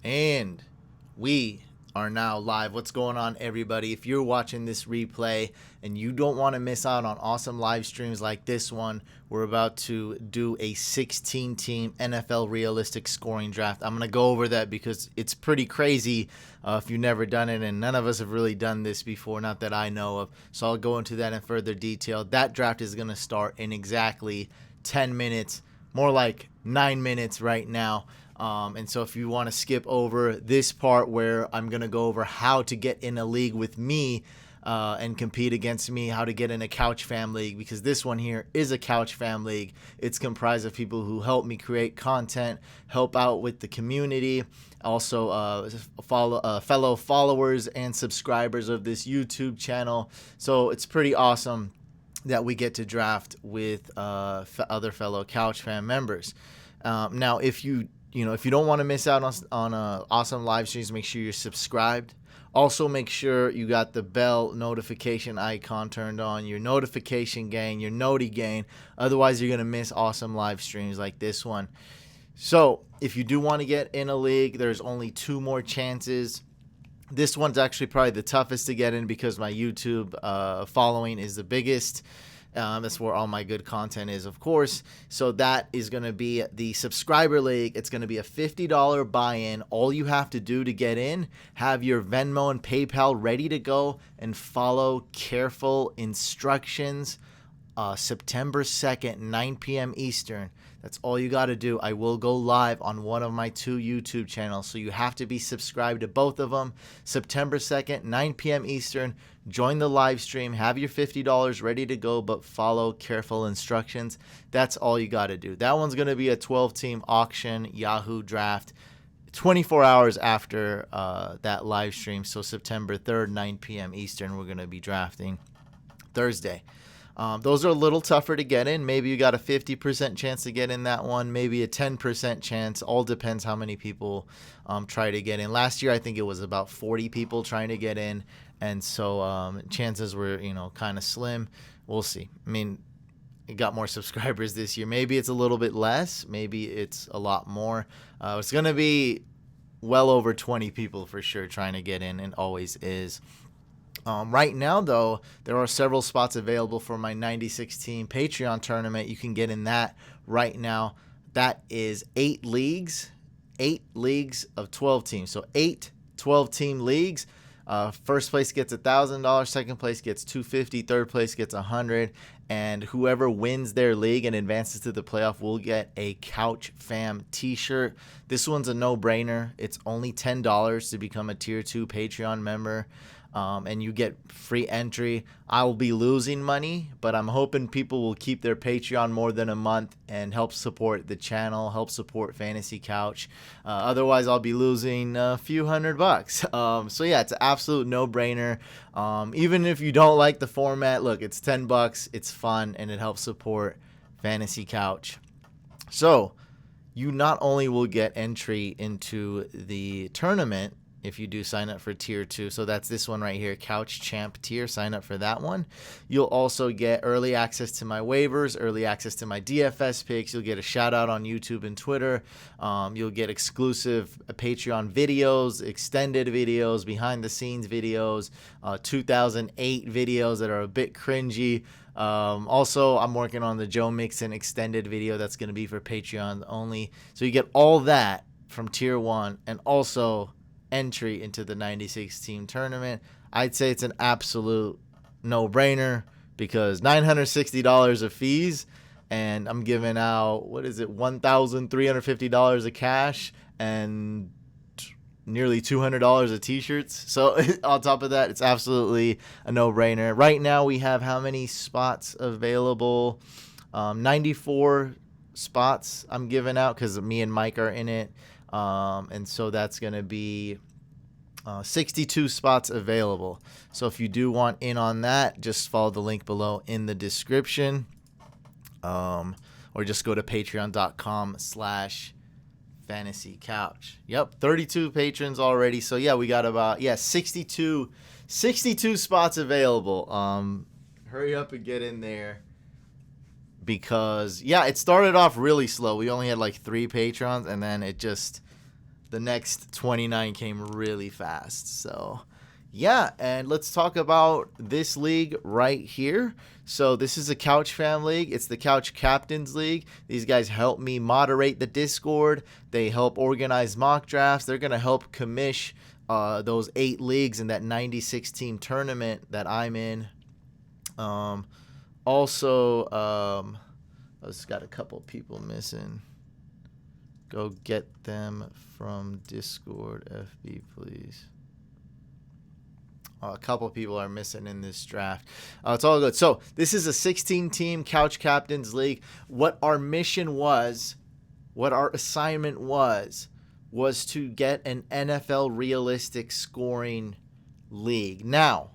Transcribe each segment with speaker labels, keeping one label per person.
Speaker 1: And we are now live. What's going on, everybody? If you're watching this replay and you don't want to miss out on awesome live streams like this one, we're about to do a 16-team NFL realistic scoring draft. I'm going to go over that because it's pretty crazy if you've never done it, and none of us have really done this before, not that I know of. So I'll go into that in further detail. That draft is going to start in exactly 10 minutes, more like 9 minutes right now. And so if you want to skip over this part where I'm going to go over how to get in a league with me and compete against me, how to get in a couch fam league, because this one here is a couch fam league. It's comprised of people who help me create content, help out with the community, also fellow followers and subscribers of this YouTube channel. So it's pretty awesome that we get to draft with other fellow couch fam members. Now, if you don't want to miss out on awesome live streams, make sure you're subscribed. Also, make sure you got the bell notification icon turned on, your notification gang, your noti gang. Otherwise, you're going to miss awesome live streams like this one. So, if you do want to get in a league, there's only 2 more chances. This one's actually probably the toughest to get in because my YouTube following is the biggest. That's where all my good content is, of course. So that is going to be the subscriber league. It's going to be a $50 buy-in. All you have to do to get in, have your Venmo and PayPal ready to go, and follow careful instructions. September 2nd, 9 p.m. Eastern. That's all you got to do. I will go live on one of my 2 YouTube channels, so you have to be subscribed to both of them. September 2nd, 9 p.m. Eastern. Join the live stream. Have your $50 ready to go, but follow careful instructions. That's all you got to do. That one's going to be a 12-team auction Yahoo draft 24 hours after that live stream. So September 3rd, 9 p.m. Eastern, we're going to be drafting Thursday. Those are a little tougher to get in. Maybe you got a 50% chance to get in that one, maybe a 10% chance. All depends how many people try to get in. Last year, I think it was about 40 people trying to get in, and so chances were, kind of slim. We'll see. I mean, it got more subscribers this year. Maybe it's a little bit less. Maybe it's a lot more. It's going to be well over 20 people for sure trying to get in, and always is. Right now, though, there are several spots available for my 96-team Patreon tournament. You can get in that right now. That is 8 leagues of 12 teams. So 8 12-team leagues. First place gets $1,000. Second place gets $250. Third place gets $100. And whoever wins their league and advances to the playoff will get a Couch Fam t-shirt. This one's a no-brainer. It's only $10 to become a Tier 2 Patreon member. And you get free entry. I will be losing money, but I'm hoping people will keep their Patreon more than a month and help support the channel, help support Fantasy Couch. Otherwise, I'll be losing a few $100. So yeah, it's an absolute no-brainer. Even if you don't like the format, look, it's $10. It's fun, and it helps support Fantasy Couch. So you not only will get entry into the tournament if you do sign up for Tier 2. So that's this one right here, Couch Champ Tier. Sign up for that one. You'll also get early access to my waivers, early access to my DFS picks. You'll get a shout out on YouTube and Twitter. You'll get exclusive Patreon videos, extended videos, behind the scenes videos, 2008 videos that are a bit cringy. Also, I'm working on the Joe Mixon extended video that's going to be for Patreon only. So you get all that from Tier 1, and also entry into the 96-team tournament. I'd say it's an absolute no-brainer because $960 of fees, and I'm giving out, $1,350 of cash and nearly $200 of t-shirts. So on top of that, it's absolutely a no-brainer. Right now we have how many spots available? 94 spots I'm giving out because me and Mike are in it. And so that's going to be 62 spots available. So if you do want in on that, just follow the link below in the description, or just go to patreon.com/fantasycouch. Yep, 32 patrons already. So yeah, we got about 62 spots available. Hurry up and get in there, because it started off really slow. We only had like 3 patrons, and then it just the next 29 came really fast. So yeah, and let's talk about this league right here. So this is a Couch Fam League. It's the Couch Captains League. These guys help me moderate the Discord. They help organize mock drafts. They're going to help commish those 8 leagues in that 96 team tournament that I'm in. Also, I just got a couple people missing. Go get them from Discord, FB, please. A couple people are missing in this draft. It's all good. So this is a 16-team Couch Captains League. What our mission was, what our assignment was to get an NFL realistic scoring league. Now,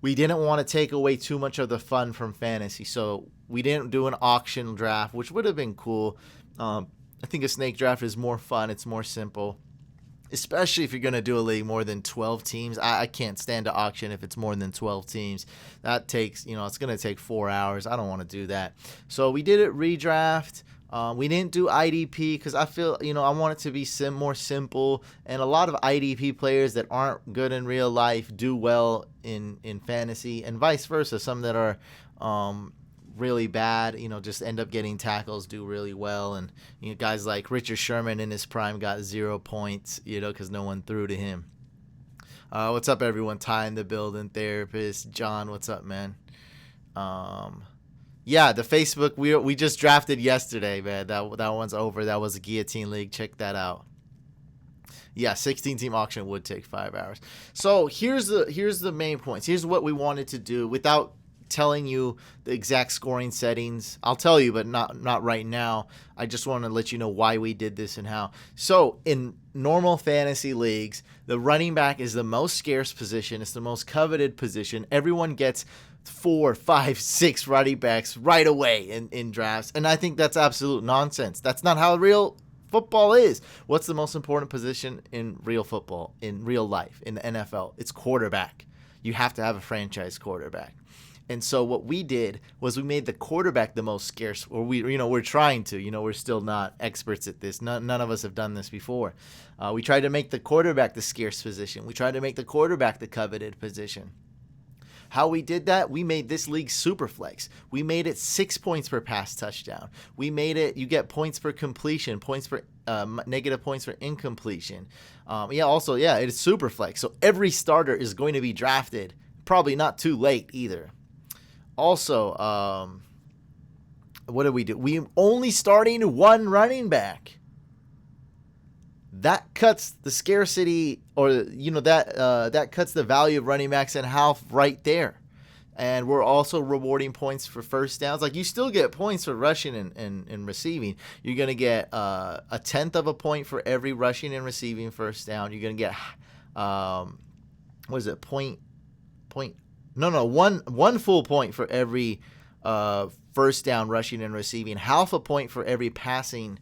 Speaker 1: we didn't want to take away too much of the fun from fantasy, so we didn't do an auction draft, which would have been cool. I think a snake draft is more fun. It's more simple. Especially if you're going to do a league more than 12 teams. I can't stand to auction if it's more than 12 teams. That takes, it's going to take 4 hours. I don't want to do that. So we did it redraft. We didn't do IDP because I feel, I want it to be more simple. And a lot of IDP players that aren't good in real life do well in fantasy, and vice versa. Some that are really bad, just end up getting tackles, do really well. And guys like Richard Sherman in his prime got 0 points, because no one threw to him. What's up, everyone? Ty in the building, therapist. John, what's up, man? Yeah, the Facebook, we just drafted yesterday, man. That one's over. That was a guillotine league. Check that out. Yeah, 16-team auction would take 5 hours. So here's the main points. Here's what we wanted to do without telling you the exact scoring settings. I'll tell you, but not right now. I just want to let you know why we did this and how. So in normal fantasy leagues, the running back is the most scarce position. It's the most coveted position. Everyone gets 4, 5, 6 running backs right away in drafts. And I think that's absolute nonsense. That's not how real football is. What's the most important position in real football, in real life, in the NFL? It's quarterback. You have to have a franchise quarterback. And so what we did was we made the quarterback the most scarce, or we're trying to, we're still not experts at this. None of us have done this before. We tried to make the quarterback the scarce position. We tried to make the quarterback the coveted position. How we did that, we made this league SuperFlex. We made it 6 points per pass touchdown. We made it, you get points for completion, points for negative points for incompletion. It is SuperFlex. So every starter is going to be drafted, probably not too late either. Also, what did we do? We only starting one running back. That cuts the scarcity, or that cuts the value of running backs in half right there. And we're also rewarding points for first downs. Like, you still get points for rushing and receiving. You're gonna get a tenth of a point for every rushing and receiving first down. You're gonna get one full point for every first down rushing and receiving, half a point for every passing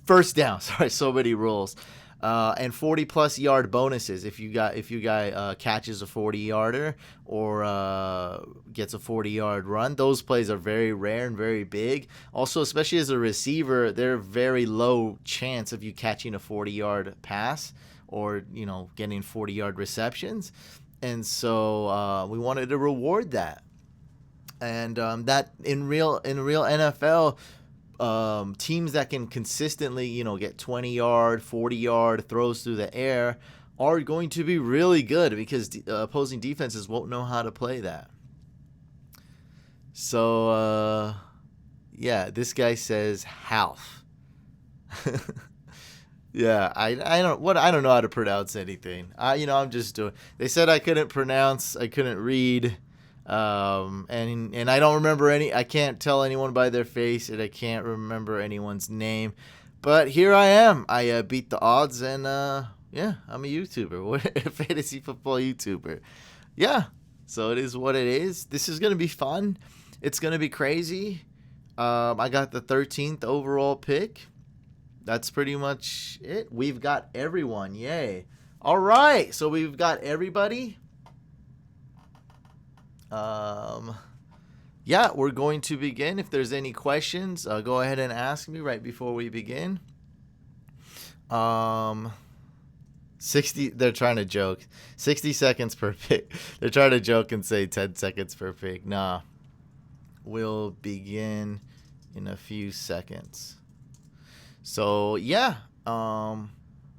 Speaker 1: first down. Sorry, so many rules. And 40+ yard bonuses if you guy catches a 40-yarder or gets a 40-yard run. Those plays are very rare and very big. Also, especially as a receiver, they're very low chance of you catching a 40-yard pass or getting 40-yard receptions. And so we wanted to reward that. And that in real NFL, teams that can consistently, get 20-yard, 40-yard throws through the air are going to be really good because opposing defenses won't know how to play that. So, this guy says half. Yeah, I don't know how to pronounce anything. I'm just doing. They said I couldn't read. And I don't remember I can't tell anyone by their face, and I can't remember anyone's name, but here I am. I beat the odds, and I'm a YouTuber, a fantasy football YouTuber. Yeah, so it is what it is. This is gonna be fun. It's gonna be crazy. I got the 13th overall pick. That's pretty much it. We've got everyone. Yay! All right, so we've got everybody. yeah, we're going to begin. If there's any questions, go ahead and ask me right before we begin. 60, they're trying to joke. 60 seconds per pick. They're trying to joke and say 10 seconds per pick. Nah. We'll begin in a few seconds. So, yeah.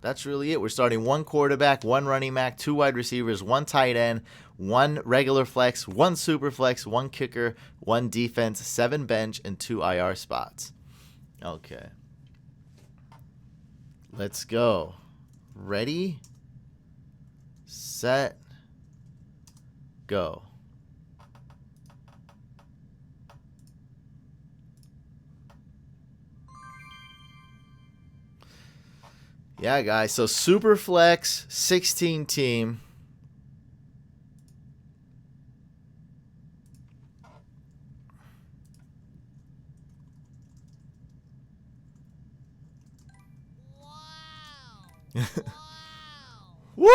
Speaker 1: That's really it. We're starting one quarterback, one running back, two wide receivers, one tight end, one regular flex, one super flex, one kicker, one defense, 7 bench, and 2 IR spots. Okay. Let's go. Ready, set, go. Yeah, guys. So SuperFlex 16 team. Woo!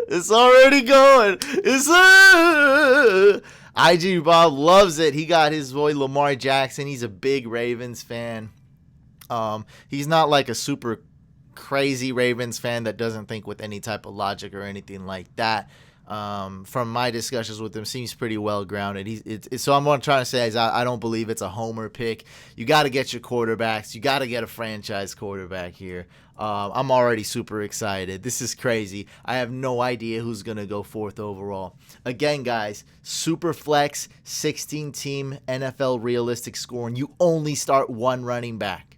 Speaker 1: It's already going. It's IG Bob loves it. He got his boy Lamar Jackson. He's a big Ravens fan. He's not like a super crazy Ravens fan that doesn't think with any type of logic or anything like that. From my discussions with him, seems pretty well grounded. So I'm what I'm trying to say is I don't believe it's a homer pick. You got to get your quarterbacks. You got to get a franchise quarterback here. I'm already super excited. This is crazy. I have no idea who's gonna go 4th overall. Again, guys, SuperFlex 16 team NFL realistic scoring. You only start one running back.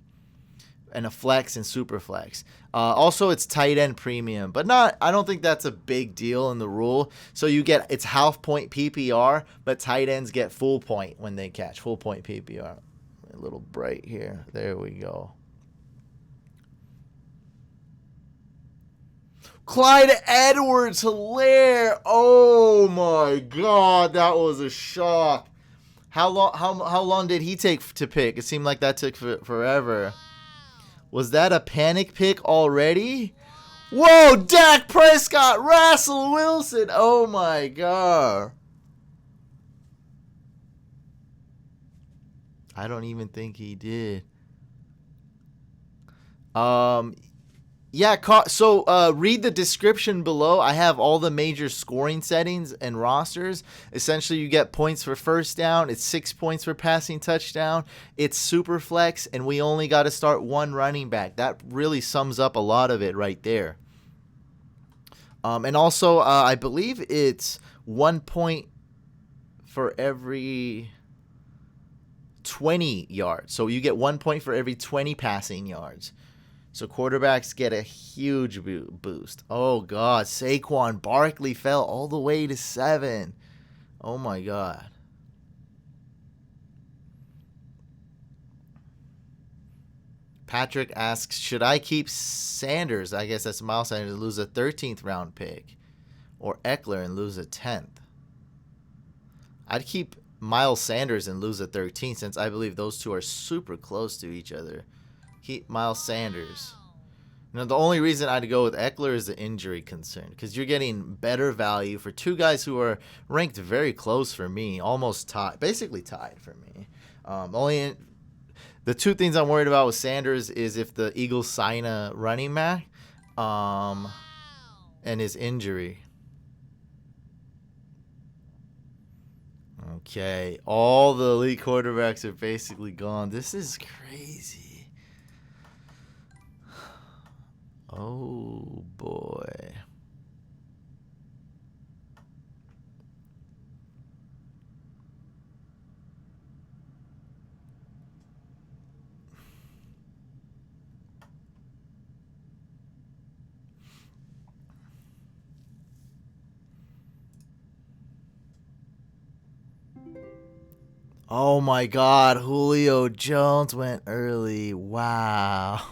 Speaker 1: And a flex and super flex. Also, it's tight end premium, but I don't think that's a big deal in the rule. So it's half point PPR, but tight ends get full point when they catch. Full point PPR. A little bright here. There we go. Clyde Edwards-Helaire. Oh my God, that was a shock. How long did he take to pick? It seemed like that took forever. Was that a panic pick already? Whoa, Dak Prescott, Russell Wilson. Oh my God. I don't even think he did. Yeah, so read the description below. I have all the major scoring settings and rosters. Essentially, you get points for first down. It's 6 points for passing touchdown. It's super flex, and we only got to start one running back. That really sums up a lot of it right there. And also, I believe it's 1 point for every 20 yards. So you get 1 point for every 20 passing yards. So quarterbacks get a huge boost. Oh, God. Saquon Barkley fell all the way to 7. Oh, my God. Patrick asks, should I keep Sanders? I guess that's Miles Sanders, lose a 13th round pick. Or Eckler and lose a 10th. I'd keep Miles Sanders and lose a 13th since I believe those two are super close to each other. Keep Miles Sanders. Now, the only reason I'd go with Eckler is the injury concern, because you're getting better value for two guys who are ranked very close for me, almost tied, basically tied for me. The two things I'm worried about with Sanders is if the Eagles sign a running back, and his injury. Okay, all the elite quarterbacks are basically gone. This is crazy. Oh, boy. Oh, my God. Julio Jones went early. Wow.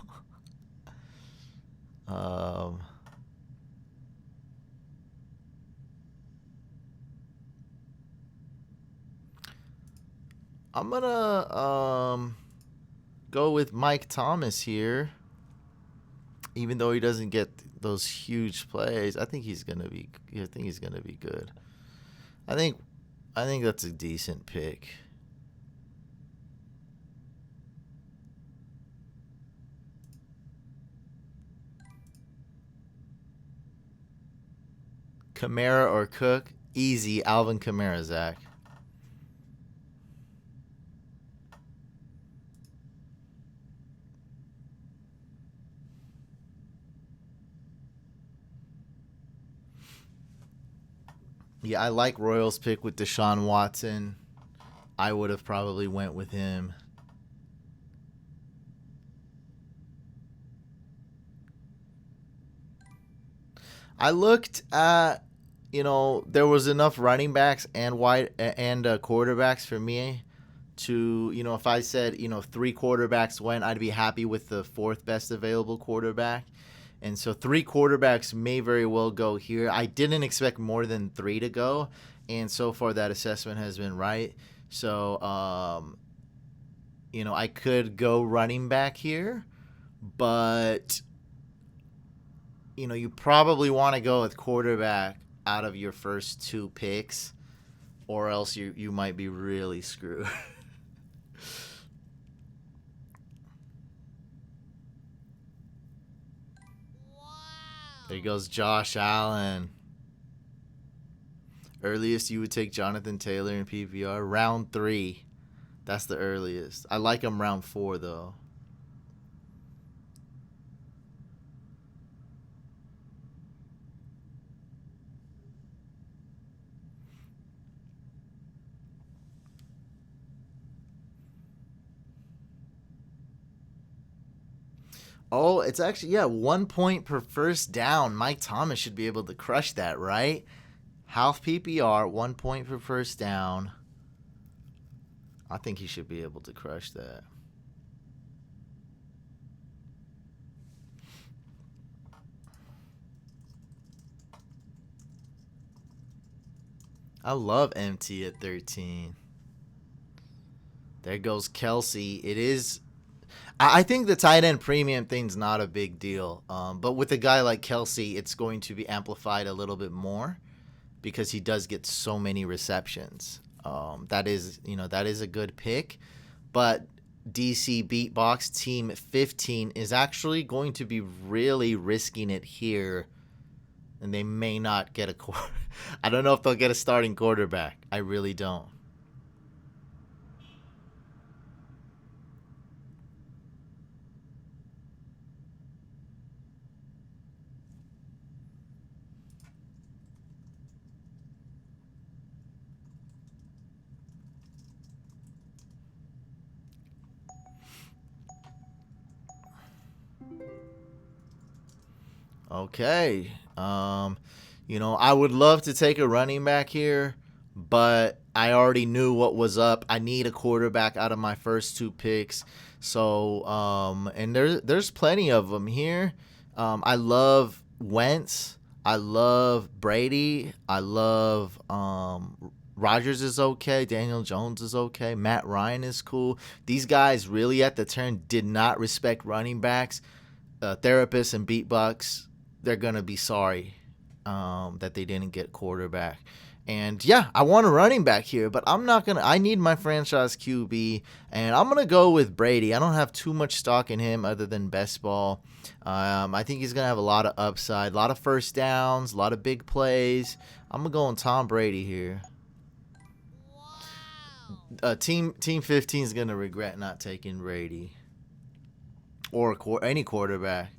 Speaker 1: I'm gonna go with Mike Thomas here. Even though he doesn't get those huge plays, I think he's gonna be good. I think that's a decent pick. Kamara or Cook? Easy, Alvin Kamara, Zach. Yeah, I like Royals pick with Deshaun Watson. I would have probably went with him. I looked at, there was enough running backs and quarterbacks for me to, if I said, 3 quarterbacks went, I'd be happy with the fourth best available quarterback. And so 3 quarterbacks may very well go here. I didn't expect more than 3 to go, and so far that assessment has been right. So, I could go running back here, but you probably want to go with quarterback out of your first 2 picks, or else you might be really screwed. There goes Josh Allen. Earliest you would take Jonathan Taylor in PPR? Round 3. That's the earliest. I like him round 4, though. Oh, it's actually, 1 point per first down. Mike Thomas should be able to crush that, right? Half PPR, 1 point per first down. I think he should be able to crush that. I love MT at 13. There goes Kelsey. It is. I think the tight end premium thing's not a big deal. But with a guy like Kelsey, it's going to be amplified a little bit more because he does get so many receptions. That is a good pick. But DC Beatbox Team 15 is actually going to be really risking it here. And they may not get I don't know if they'll get a starting quarterback. I really don't. Okay. I would love to take a running back here, but I already knew what was up. I need a quarterback out of my first 2 picks. So, and there's plenty of them here. I love Wentz. I love Brady. I love Rodgers is okay. Daniel Jones is okay. Matt Ryan is cool. These guys really at the turn did not respect running backs. Therapists and beatbox, they're gonna be sorry that they didn't get quarterback. And yeah, I want a running back here, but I'm not gonna. I need my franchise QB, and I'm gonna go with Brady. I don't have too much stock in him other than best ball. I think he's gonna have a lot of upside, a lot of first downs, a lot of big plays. I'm gonna go on Tom Brady here. Team 15 is gonna regret not taking Brady or any quarterback.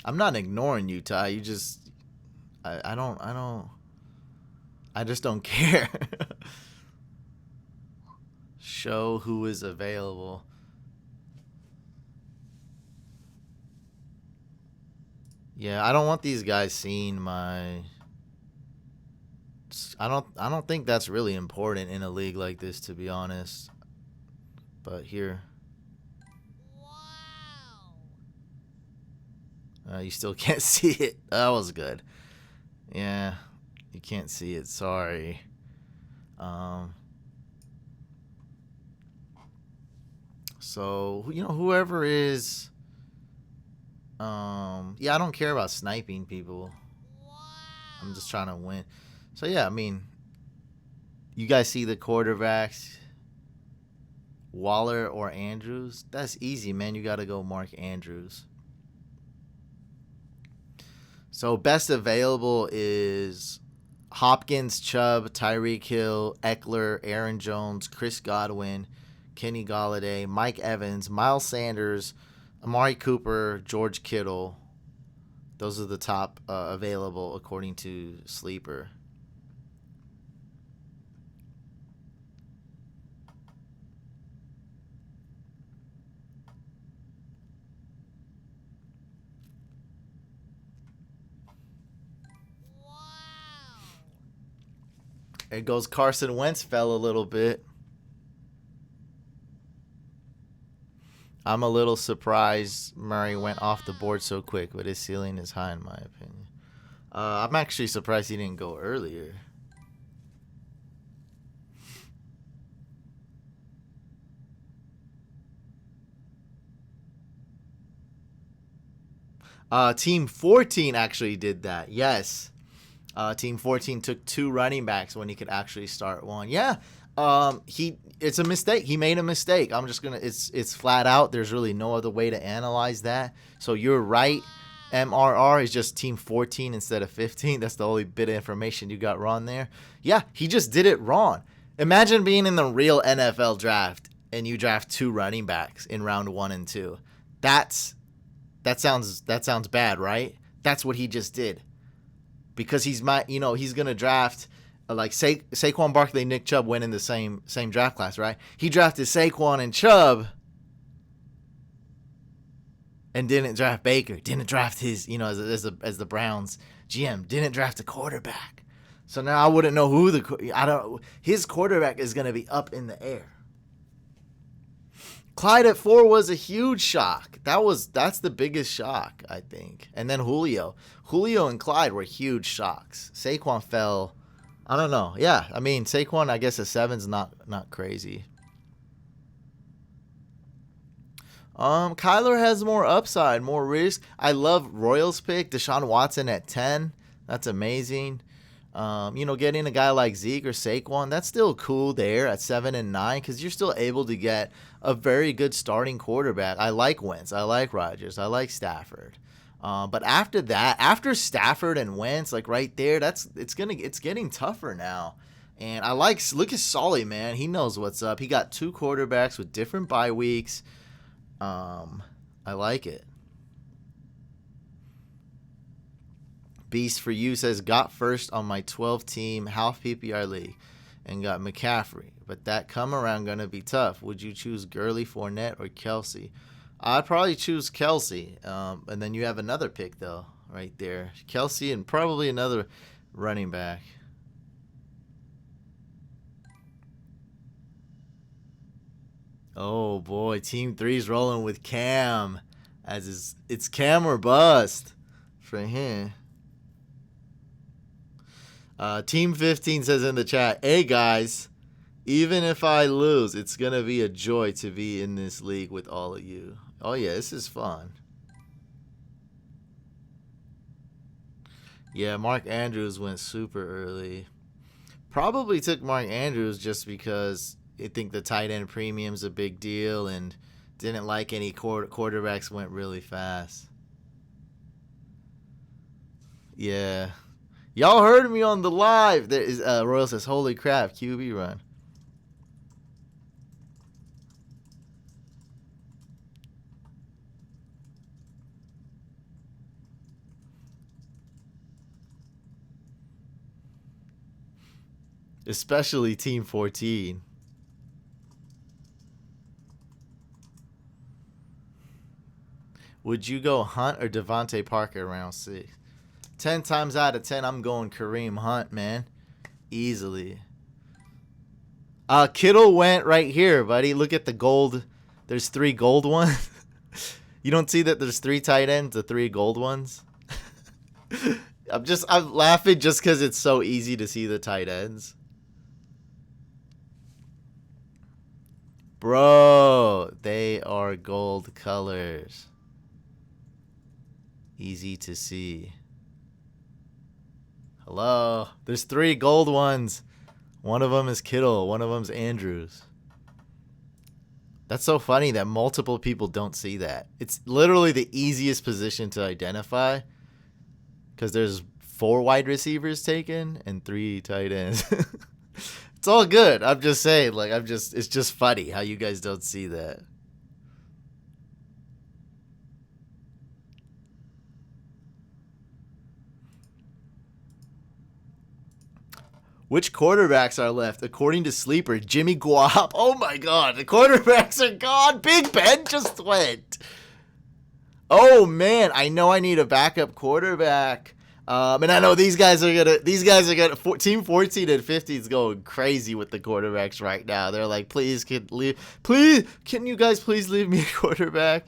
Speaker 1: I'm not ignoring you, Ty. You just, I just don't care. Show who is available. Yeah, I don't want these guys seeing my. I don't think that's really important in a league like this, to be honest. But here, you still can't see it. That was good. Yeah. You can't see it. Sorry. So, you know, whoever is... yeah, I don't care about sniping people. I'm just trying to win. So, yeah, I mean... You guys see the quarterbacks? Waller or Andrews? That's easy, man. You got to go Mark Andrews. So, best available is Hopkins, Chubb, Tyreek Hill, Eckler, Aaron Jones, Chris Godwin, Kenny Golladay, Mike Evans, Miles Sanders, Amari Cooper, George Kittle. Those are the top available according to Sleeper. There goes Carson Wentz, fell a little bit. I'm a little surprised Murray went off the board so quick, but his ceiling is high in my opinion. I'm actually surprised he didn't go earlier. Team 14 actually did that. Yes. Team 14 took 2 running backs when he could actually start one. Yeah. It's a mistake. He made a mistake. I'm just gonna. It's flat out. There's really no other way to analyze that. So you're right. MRR is just team 14 instead of 15. That's the only bit of information you got wrong there. Yeah, he just did it wrong. Imagine being in the real NFL draft and you draft 2 running backs in round 1 and 2. That sounds bad, right? That's what he just did. Because he's gonna draft like Saquon Barkley, Nick Chubb went in the same draft class, right? He drafted Saquon and Chubb, and didn't draft Baker. Didn't draft his, as the Browns GM, didn't draft a quarterback. So now I wouldn't know his quarterback is gonna be up in the air. Clyde at 4 was a huge shock. That's the biggest shock, I think. And then Julio and Clyde were huge shocks. Saquon fell. I don't know. Yeah, I mean Saquon. I guess a 7's not crazy. Kyler has more upside, more risk. I love Royals pick Deshaun Watson at 10. That's amazing. Getting a guy like Zeke or Saquon, that's still cool there at 7 and 9 because you're still able to get a very good starting quarterback. I like Wentz. I like Rodgers. I like Stafford. But after that, after Stafford and Wentz, like right there, it's getting tougher now. And look at Solly, man. He knows what's up. He got 2 quarterbacks with different bye weeks. I like it. Beast for You says, got first on my 12-team half PPR league and got McCaffrey. But that come around going to be tough. Would you choose Gurley, Fournette, or Kelsey? I'd probably choose Kelsey. And then you have another pick, though, right there. Kelsey and probably another running back. Oh, boy. Team 3's rolling with Cam. It's Cam or bust for him. Team 15 says in the chat, hey guys, even if I lose, it's going to be a joy to be in this league with all of you. Oh yeah, this is fun. Yeah, Mark Andrews went super early. Probably took Mark Andrews just because I think the tight end premium's a big deal and didn't like any quarterbacks went really fast. Yeah. Y'all heard me on the live. There is Royal says, holy crap, QB run. Especially Team 14. Would you go Hunt or Devontae Parker round 6? 10 times out of 10, I'm going Kareem Hunt, man. Easily. Kittle went right here, buddy. Look at the gold. There's 3 gold ones. You don't see that there's 3 tight ends, the 3 gold ones? I'm laughing just because it's so easy to see the tight ends. Bro, they are gold colors. Easy to see. Hello. There's 3 gold ones. One of them is Kittle. One of them's Andrews. That's so funny that multiple people don't see that. It's literally the easiest position to identify because there's 4 wide receivers taken and 3 tight ends. It's all good. I'm just saying, like, it's just funny how you guys don't see that. Which quarterbacks are left? According to Sleeper, Jimmy Guap. Oh my God, the quarterbacks are gone. Big Ben just went. Oh man, I know I need a backup quarterback. And I know these guys are gonna team 14 and 15 is going crazy with the quarterbacks right now. They're like, can you guys please leave me a quarterback?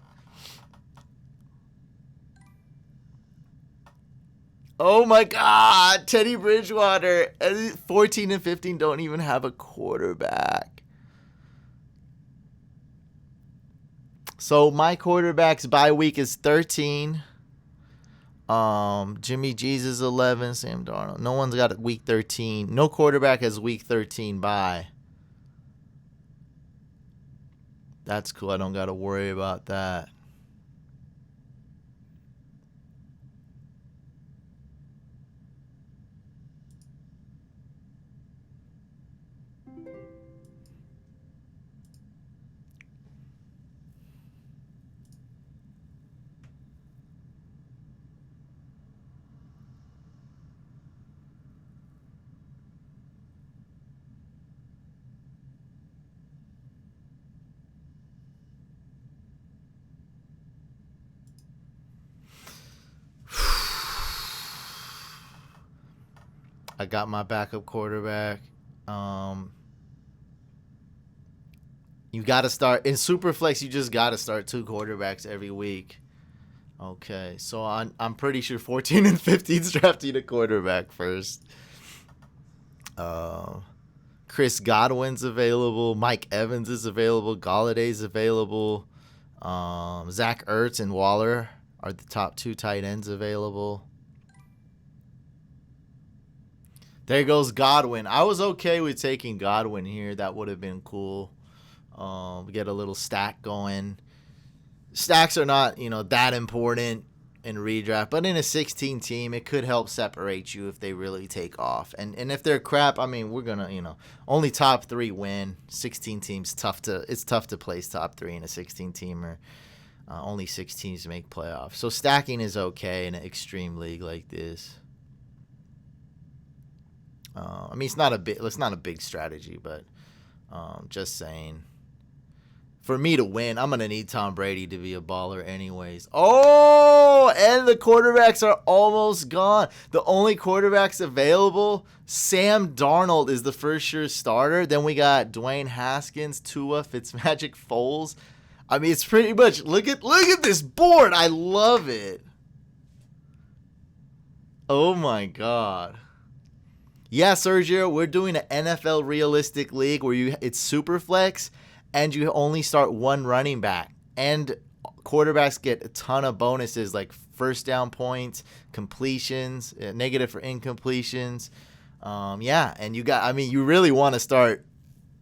Speaker 1: Oh my God, Teddy Bridgewater. 14 and 15 don't even have a quarterback. So my quarterback's bye week is 13. Jimmy G's is 11. Sam Darnold. No one's got week 13. No quarterback has week 13 bye. That's cool. I don't got to worry about that. I got my backup quarterback. You got to start in SuperFlex. You just got to start 2 quarterbacks every week. Okay, so I'm pretty sure 14 and 15's drafting a quarterback first. Chris Godwin's available. Mike Evans is available. Galladay's available. Zach Ertz and Waller are the top 2 tight ends available. There goes Godwin. I was okay with taking Godwin here. That would have been cool. Get a little stack going. Stacks are not, that important in redraft, but in a 16 team, it could help separate you if they really take off. And if they're crap, I mean, we're gonna, only top 3 win. 16 teams it's tough to place top 3 in a 16 teamer. Only 6 teams make playoffs, so stacking is okay in an extreme league like this. I mean, it's not a big strategy, but just saying. For me to win, I'm going to need Tom Brady to be a baller anyways. Oh, and the quarterbacks are almost gone. The only quarterbacks available, Sam Darnold is the first sure starter. Then we got Dwayne Haskins, Tua, Fitzmagic, Foles. I mean, it's pretty much, look at this board. I love it. Oh my God. Yeah, Sergio, we're doing an NFL realistic league where it's SuperFlex. And you only start 1 running back. And quarterbacks get a ton of bonuses like first down points, completions, negative for incompletions. Yeah, and you really want to start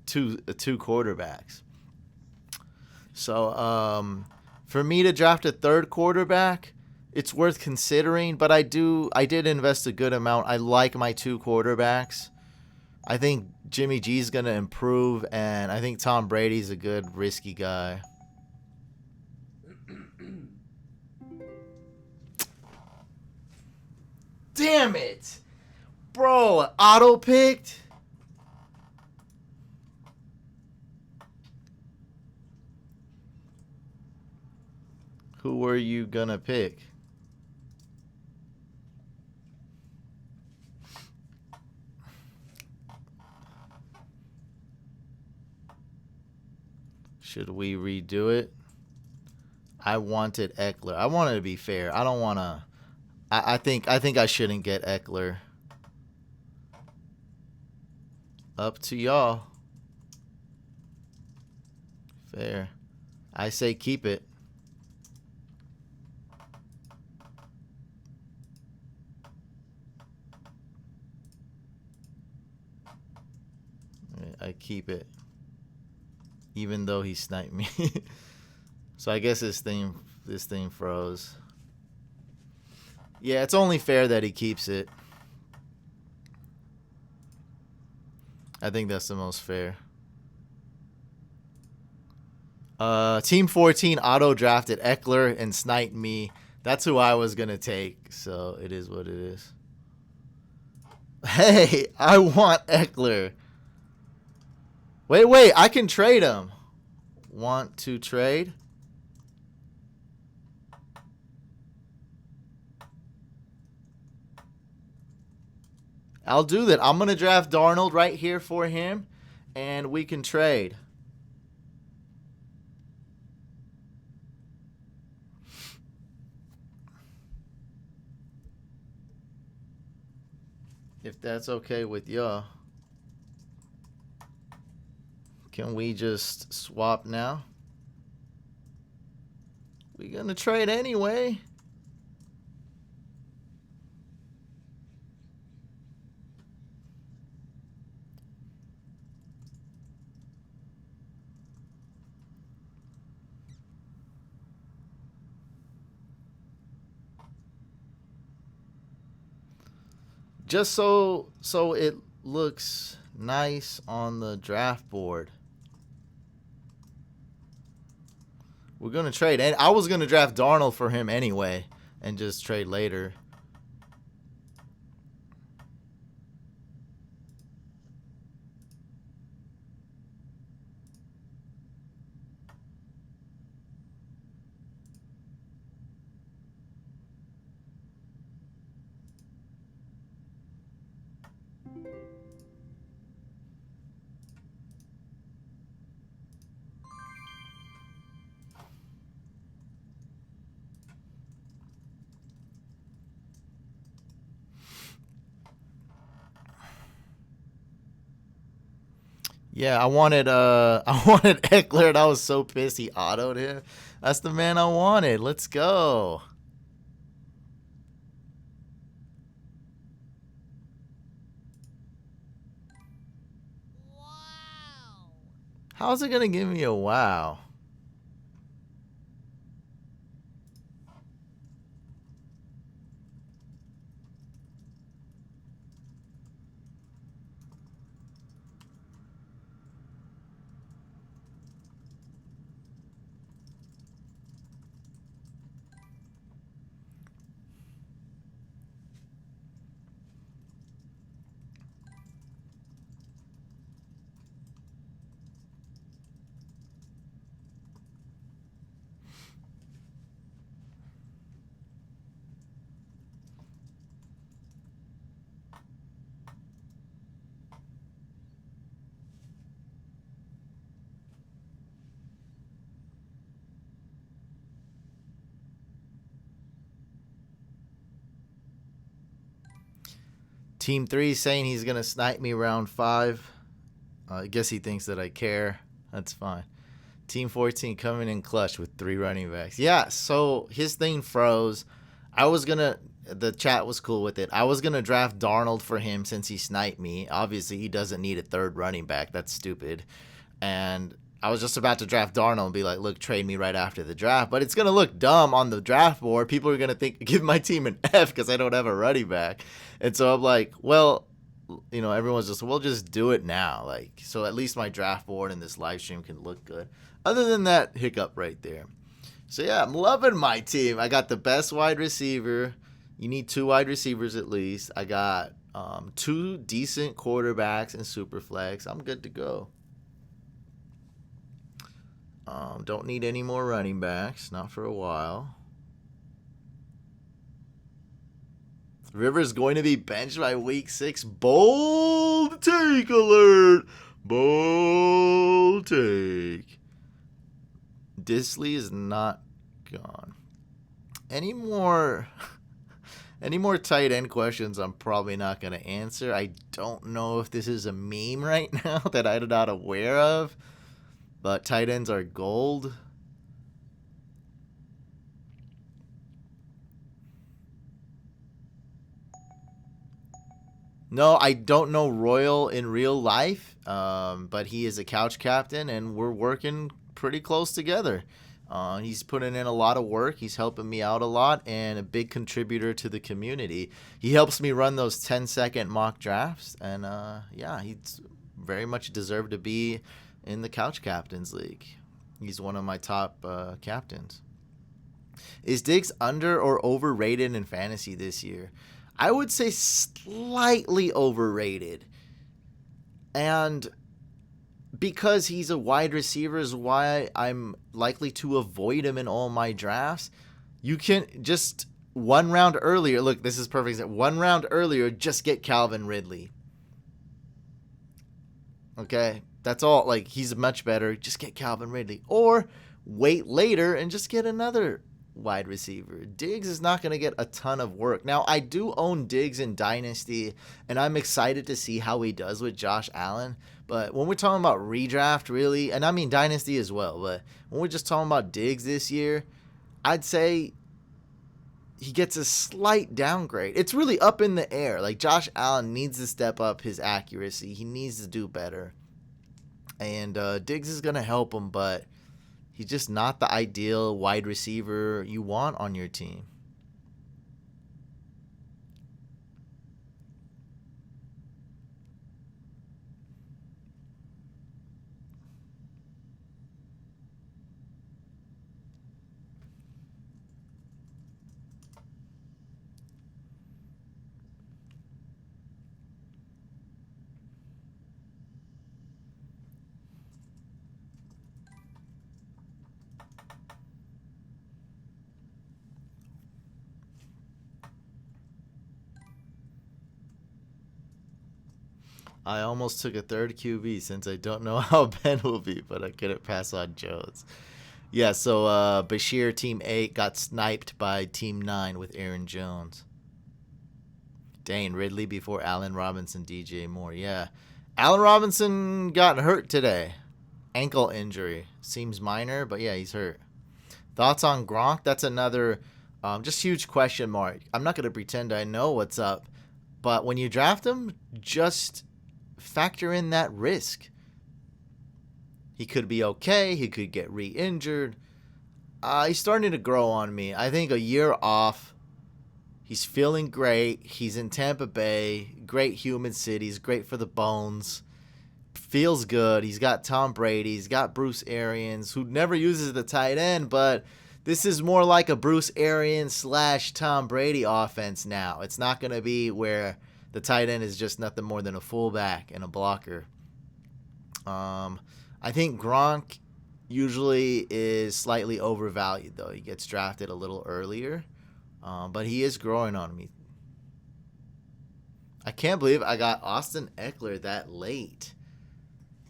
Speaker 1: two quarterbacks. So for me to draft a 3rd quarterback, it's worth considering. But I did invest a good amount. I like my 2 quarterbacks. I think Jimmy G's going to improve, and I think Tom Brady's a good, risky guy. Damn it! Bro, auto-picked? Who were you going to pick? Should we redo it? I wanted Eckler. I wanted to be fair. I don't want to I think I shouldn't get Eckler. Up to y'all. Fair. I say keep it. I keep it. Even though he sniped me. So I guess this thing froze. Yeah, it's only fair that he keeps it. I think that's the most fair. Team 14 auto drafted Eckler and sniped me. That's who I was gonna take, so it is what it is. Hey, I want Eckler. Wait, I can trade him. Want to trade? I'll do that. I'm gonna draft Darnold right here for him, and we can trade. If that's okay with y'all. Can we just swap now? We gonna trade anyway. Just so it looks nice on the draft board. We're going to trade. And I was going to draft Darnold for him anyway and just trade later. Yeah, I wanted Eckler, and I was so pissed he autoed him. That's the man I wanted. Let's go.
Speaker 2: Wow.
Speaker 1: How's it gonna give me a wow? Team 3 saying he's gonna snipe me round 5. I guess he thinks that I care. That's fine. Team 14 coming in clutch with 3 running backs. Yeah, so his thing froze. The chat was cool with it. I was going to draft Darnold for him since he sniped me. Obviously, he doesn't need a third running back. That's stupid. And I was just about to draft Darnold and be like, look, trade me right after the draft. But it's going to look dumb on the draft board. People are going to give my team an F because I don't have a running back. And so I'm like, well, everyone's just, we'll just do it now. Like, so at least my draft board and this live stream can look good. Other than that hiccup right there. So yeah, I'm loving my team. I got the best wide receiver. You need 2 wide receivers at least. I got 2 decent quarterbacks in SuperFlex. I'm good to go. Don't need any more running backs. Not for a while. Rivers going to be benched by week 6. Bold take alert. Bold take. Disley is not gone. Any more Any more tight end questions I'm probably not going to answer. I don't know if this is a meme right now that I'm not aware of, but tight ends are gold. No, I don't know Royal in real life, but he is a couch captain, and we're working pretty close together. He's putting in a lot of work. He's helping me out a lot and a big contributor to the community. He helps me run those 10-second mock drafts, and yeah, he's very much deserved to be in the Couch Captains League. He's one of my top captains. Is Diggs under or overrated in fantasy this year? I would say slightly overrated. And because he's a wide receiver is why I'm likely to avoid him in all my drafts. You can just 1 round earlier. Look, this is perfect. 1 round earlier, just get Calvin Ridley. Okay? That's all. Like, he's much better. Just get Calvin Ridley. Or wait later and just get another wide receiver. Diggs is not going to get a ton of work. Now, I do own Diggs in Dynasty, and I'm excited to see how he does with Josh Allen. But when we're talking about redraft, really, and I mean Dynasty as well, but when we're just talking about Diggs this year, I'd say he gets a slight downgrade. It's really up in the air. Like, Josh Allen needs to step up his accuracy. He needs to do better. And Diggs is going to help him, but he's just not the ideal wide receiver you want on your team. I almost took a third QB since I don't know how Ben will be, but I couldn't pass on Jones. Yeah, so Bashir, Team 8, got sniped by Team 9 with Aaron Jones. Dane Ridley before Allen Robinson, DJ Moore. Yeah. Allen Robinson got hurt today. Ankle injury. Seems minor, but yeah, he's hurt. Thoughts on Gronk? That's another just huge question mark. I'm not going to pretend I know what's up, but when you draft him, just factor in that risk. He could be okay. He could get re-injured. He's starting to grow on me. I think a year off, he's feeling great. He's in Tampa Bay. Great human cities. Great for the bones. Feels good. He's got Tom Brady. He's got Bruce Arians, who never uses the tight end, but this is more like a Bruce Arians / Tom Brady offense now. It's not going to be where the tight end is just nothing more than a fullback and a blocker. I think Gronk usually is slightly overvalued, though. He gets drafted a little earlier, but he is growing on me. I can't believe I got Austin Eckler that late.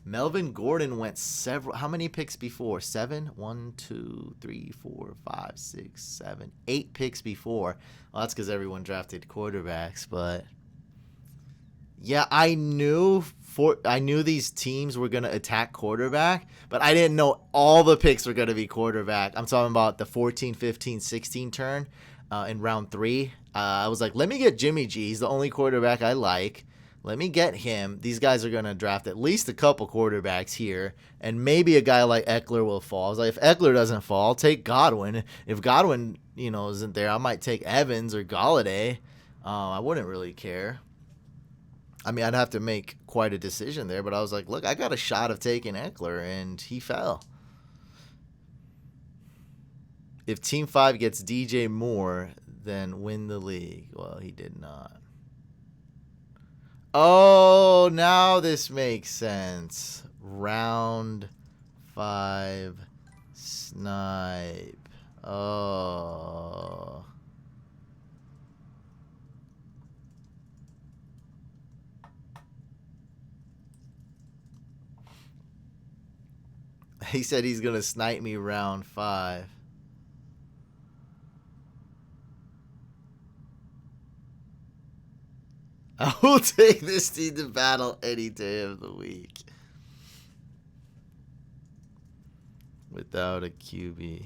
Speaker 1: Melvin Gordon went several. How many picks before? 7? 1, 2, 3, 4, 5, 6, 7, 8 picks before. Well, that's because everyone drafted quarterbacks, but yeah, I knew these teams were going to attack quarterback, but I didn't know all the picks were going to be quarterback. I'm talking about the 14, 15, 16 turn in round 3. I was like, let me get Jimmy G. He's the only quarterback I like. Let me get him. These guys are going to draft at least a couple quarterbacks here, and maybe a guy like Eckler will fall. I was like, if Eckler doesn't fall, I'll take Godwin. If Godwin, isn't there, I might take Evans or Galladay. I wouldn't really care. I mean, I'd have to make quite a decision there, but I was like, look, I got a shot of taking Eckler, and he fell. If Team 5 gets DJ Moore, then win the league. Well, he did not. Oh, now this makes sense. Round 5 snipe. Oh. He said he's going to snipe me round 5. I will take this team to battle any day of the week. Without a QB.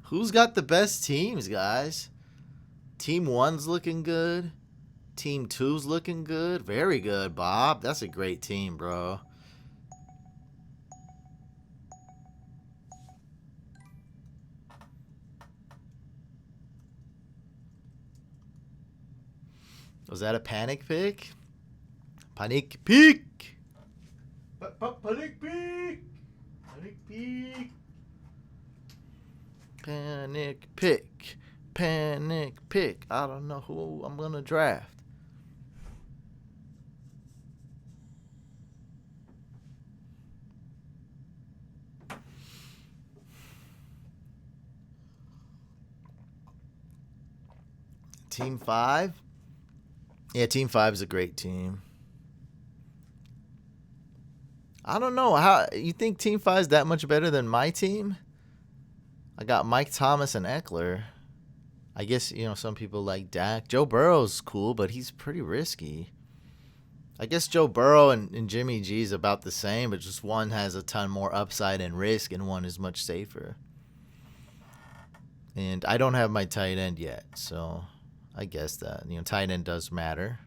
Speaker 1: Who's got the best teams, guys? Team 1's looking good. Team 2's looking good. Very good, Bob. That's a great team, bro. Was that a panic pick? Panic pick! Panic pick! Panic pick! Panic pick! Panic pick! I don't know who I'm gonna draft. Team 5? Yeah, Team 5 is a great team. I don't know. How you think Team 5 is that much better than my team? I got Mike Thomas and Eckler. I guess, some people like Dak. Joe Burrow's cool, but he's pretty risky. I guess Joe Burrow and Jimmy G is about the same, but just one has a ton more upside and risk, and one is much safer. And I don't have my tight end yet, so I guess that, tight end does matter.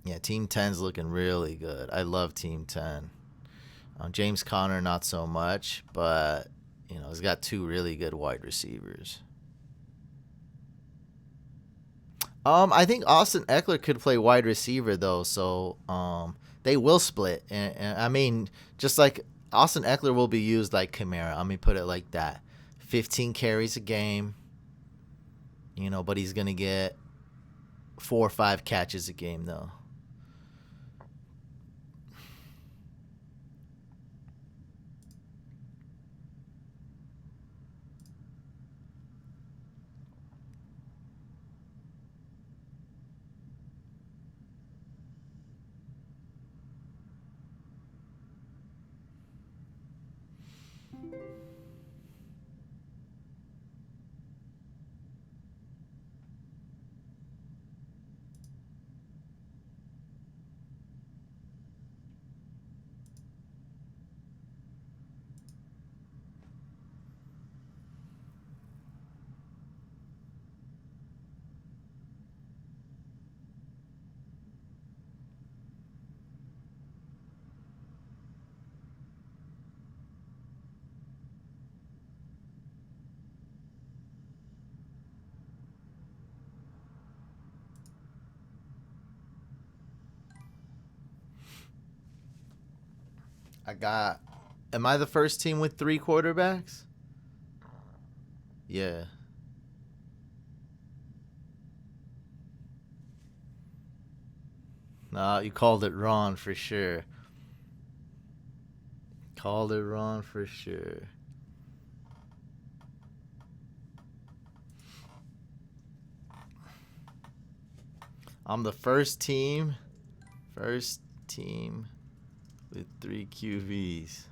Speaker 1: Yeah, Team 10's looking really good. I love Team 10. James Conner, not so much, but, he's got 2 really good wide receivers. I think Austin Eckler could play wide receiver, though, so they will split. And I mean, just like Austin Eckler will be used like Kamara. Let me put it like that. 15 carries a game, but he's going to get 4 or 5 catches a game, though. Am I the first team with 3 quarterbacks? Yeah. Nah, you called it wrong for sure. Called it wrong for sure. I'm the first team with 3 QBs.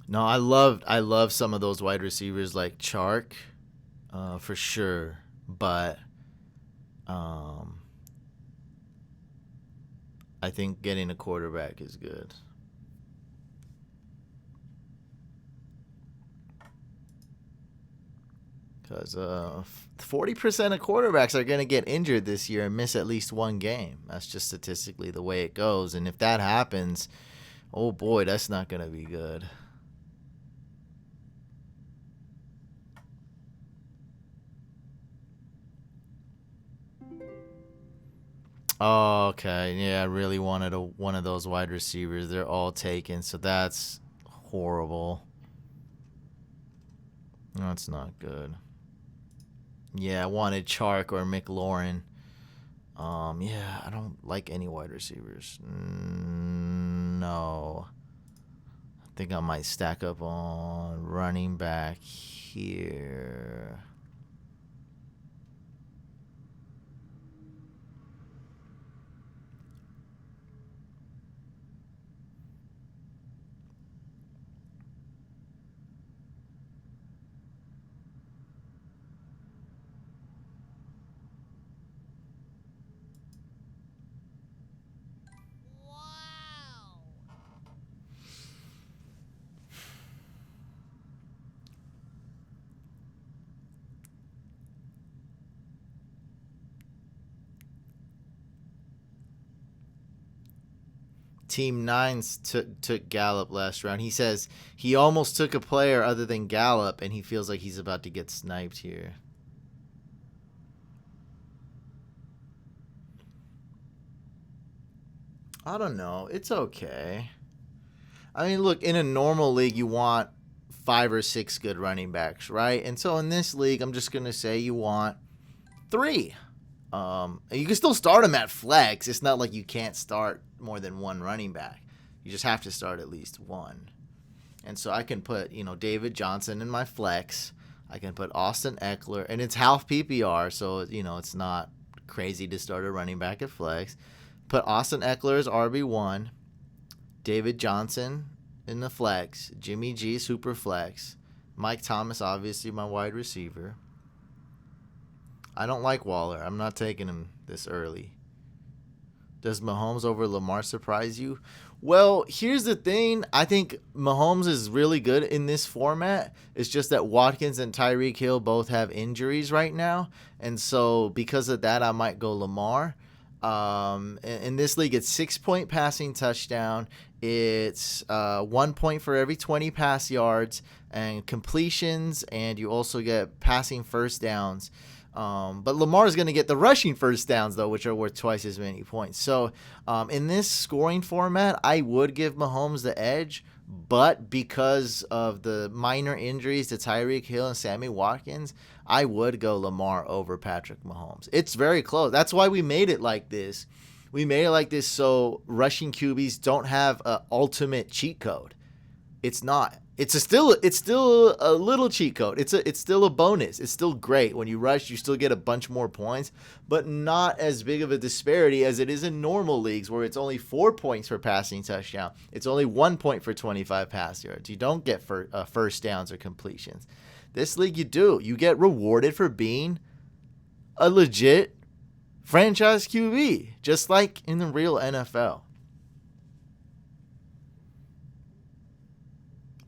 Speaker 1: No, I love some of those wide receivers like Chark, for sure. But I think getting a quarterback is good. Because 40% of quarterbacks are going to get injured this year and miss at least 1 game. That's just statistically the way it goes. And if that happens, oh boy, that's not going to be good. Oh, okay. Yeah, I really wanted one of those wide receivers. They're all taken, so that's horrible. That's not good. Yeah, I wanted Chark or McLaurin. Yeah, I don't like any wide receivers. No. I think I might stack up on running back here. Team Nines took Gallup last round. He says he almost took a player other than Gallup, and he feels like he's about to get sniped here. I don't know. It's okay. I mean, look, in a normal league, you want 5 or 6 good running backs, right? And so in this league, I'm just going to say you want 3. You can still start them at flex. It's not like you can't start more than 1 running back. You just have to start at least 1. And so I can put, David Johnson in my flex. I can put Austin Eckler, and it's half PPR, so, it's not crazy to start a running back at flex. Put Austin Eckler as RB1, David Johnson in the flex, Jimmy G SuperFlex, Mike Thomas obviously my wide receiver. I don't like Waller. I'm not taking him this early. Does Mahomes over Lamar surprise you? Well, here's the thing. I think Mahomes is really good in this format. It's just that Watkins and Tyreek Hill both have injuries right now. And so because of that, I might go Lamar. In this league, it's 6-point passing touchdown. It's 1 point for every 20 pass yards and completions. And you also get passing first downs. But Lamar is going to get the rushing first downs, though, which are worth twice as many points. So in this scoring format, I would give Mahomes the edge. But because of the minor injuries to Tyreek Hill and Sammy Watkins, I would go Lamar over Patrick Mahomes. It's very close. That's why we made it like this. We made it like this so rushing QBs don't have an ultimate cheat code. It's not. It's still a little cheat code. It's still a bonus. It's still great. When you rush, you still get a bunch more points, but not as big of a disparity as it is in normal leagues where it's only 4 points for passing touchdown. It's only 1 point for 25 pass yards. You don't get first downs or completions. This league you do. You get rewarded for being a legit franchise QB, just like in the real NFL.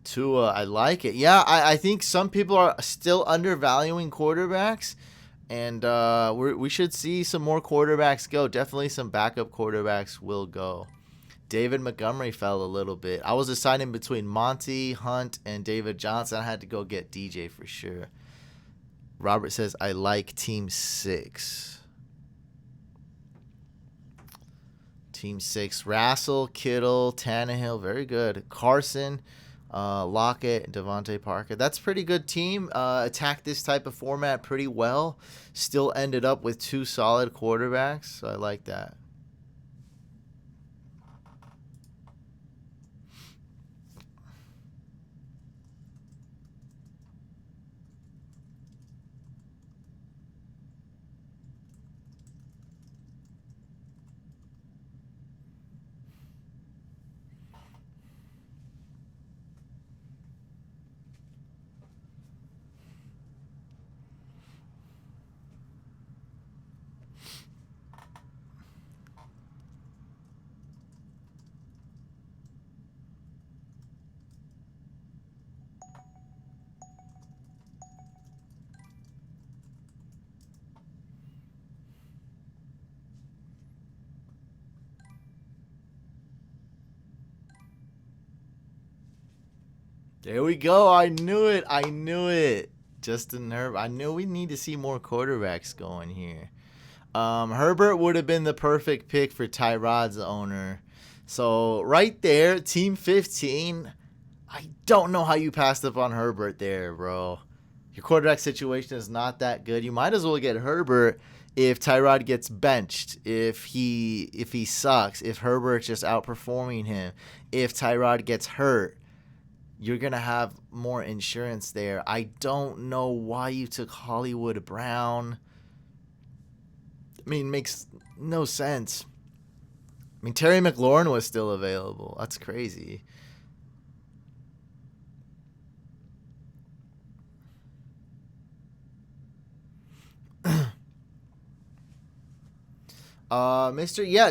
Speaker 1: Tua, I like it. Yeah, I think some people are still undervaluing quarterbacks, and we should see some more quarterbacks go. Definitely some backup quarterbacks will go. David Montgomery fell a little bit. I was deciding between Monty, Hunt, and David Johnson. I had to go get DJ for sure. Robert says, I like Team 6. Team 6. Rassel, Kittle, Tannehill. Very good. Carson. Lockett, Devontae Parker. That's a pretty good team. Attacked this type of format pretty well. Still ended up with 2 solid quarterbacks. So I like that. There we go. I knew it. Justin Herbert. I knew we need to see more quarterbacks going here. Herbert would have been the perfect pick for Tyrod's owner. So right there, Team 15. I don't know how you passed up on Herbert there, bro. Your quarterback situation is not that good. You might as well get Herbert if Tyrod gets benched, if he sucks, if Herbert's just outperforming him, if Tyrod gets hurt, you're going to have more insurance there. I don't know why you took Hollywood Brown. I mean, it makes no sense. I mean, Terry McLaurin was still available. That's crazy.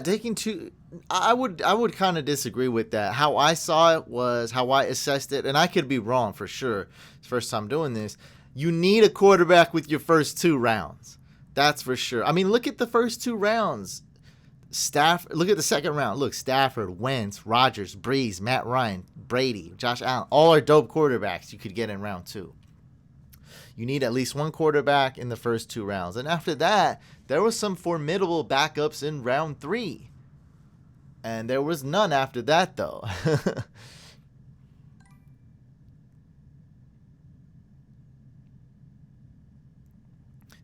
Speaker 1: Taking two. I would kind of disagree with that. How I saw it was how I assessed it, and I could be wrong for sure. It's the first time doing this. You need a quarterback with your first 2 rounds. That's for sure. I mean, look at the first 2 rounds. Look at the second round. Look, Stafford, Wentz, Rodgers, Breeze, Matt Ryan, Brady, Josh Allen. All are dope quarterbacks you could get in round 2. You need at least one quarterback in the first 2 rounds. And after that, there was some formidable backups in round 3. And there was none after that, though.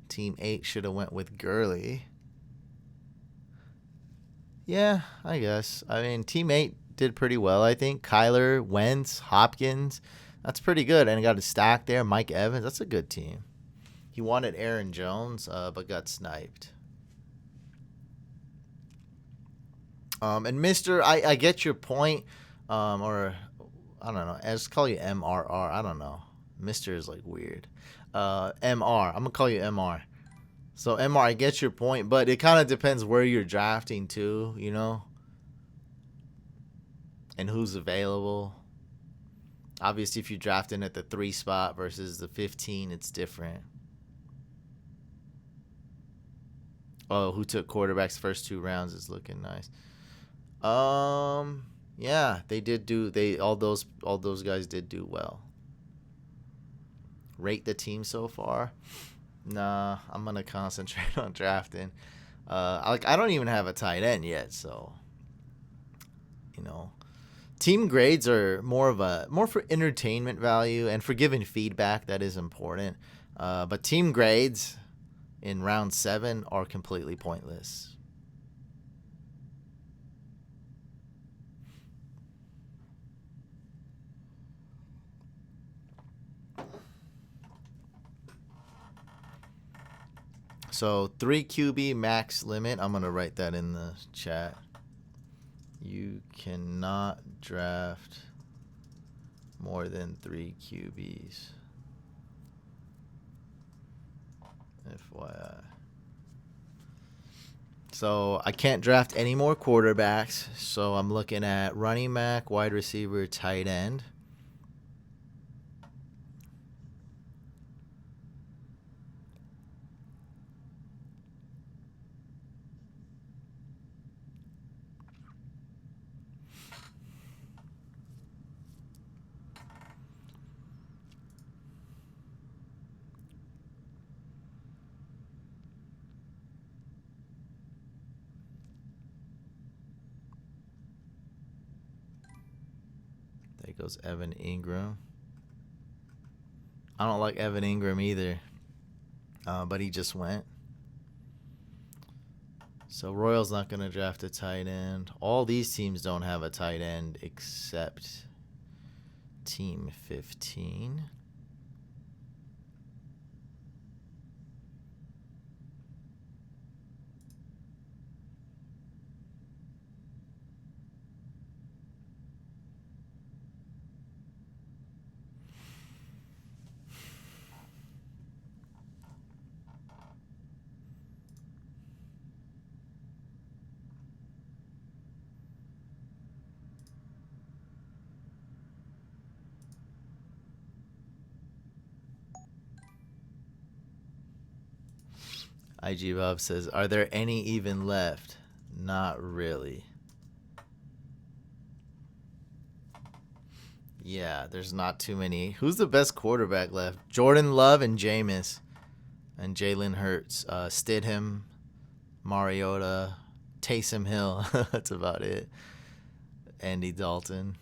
Speaker 1: Team 8 should have went with Gurley. Yeah, I guess. I mean, Team 8 did pretty well, I think. Kyler, Wentz, Hopkins. That's pretty good. And got a stack there. Mike Evans. That's a good team. He wanted Aaron Jones, but got sniped. And Mr. I get your point. Or, I don't know. I just call you MRR. I don't know. Mr. is like weird. MR. I'm going to call you MR. So, MR, I get your point. But it kind of depends where you're drafting to, you know. And who's available. Obviously, if you're drafting at the 3 spot versus the 15, it's different. Oh, who took quarterbacks first 2 rounds is looking nice. Yeah, they did do. All those guys did do well. Rate the team so far. Nah, I'm gonna concentrate on drafting. I don't even have a tight end yet, so you know. Team grades are more for entertainment value and for giving feedback. That is important. But team grades in round 7 are completely pointless. So 3 QB max limit. I'm going to write that in the chat. You cannot draft more than 3 QBs. FYI. So I can't draft any more quarterbacks. So I'm looking at running back, wide receiver, tight end. There goes Evan Ingram. I don't like Evan Ingram either, but he just went. So Royal's not going to draft a tight end. All these teams don't have a tight end except Team 15. IG Bob says, are there any even left? Not really. Yeah, there's not too many. Who's the best quarterback left? Jordan Love and Jameis. And Jalen Hurts. Stidham, Mariota, Taysom Hill. That's about it. Andy Dalton.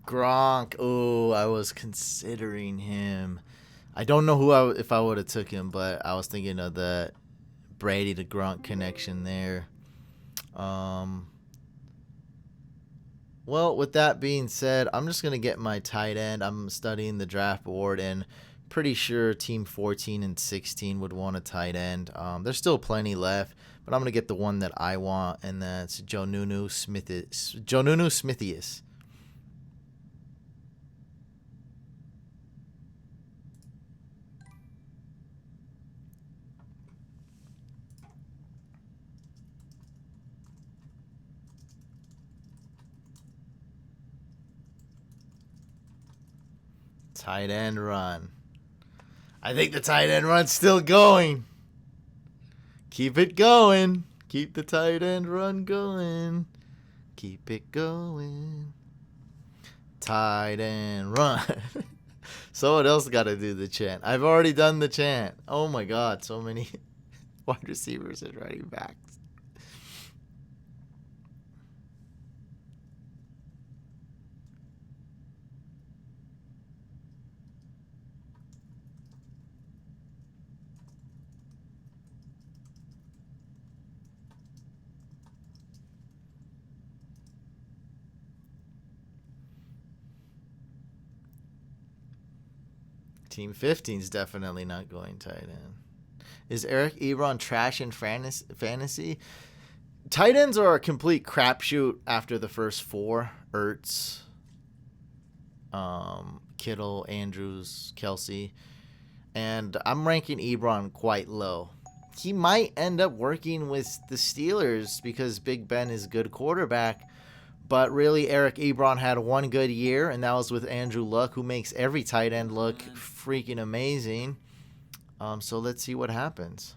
Speaker 1: Gronk. Oh, I was considering him. I don't know if I would have took him, but I was thinking of the Brady to Gronk connection there. Well, with that being said, I'm just going to get my tight end. I'm studying the draft board, and pretty sure team 14 and 16 would want a tight end. There's still plenty left, but I'm going to get the one that I want, and that's Jonunu Smithius. Tight end run. I think the tight end run's still going. Keep it going. Keep the tight end run going. Keep it going. Tight end run. Someone else got to do the chant. I've already done the chant. Oh my God, so many wide receivers and running backs. Team 15 is definitely not going tight end. Is Eric Ebron trash in fantasy? Tight ends are a complete crapshoot after the first four. Ertz, Kittle, Andrews, Kelsey. And I'm ranking Ebron quite low. He might end up working with the Steelers because Big Ben is a good quarterback. But really, Eric Ebron had one good year, and that was with Andrew Luck, who makes every tight end look freaking amazing. So let's see what happens.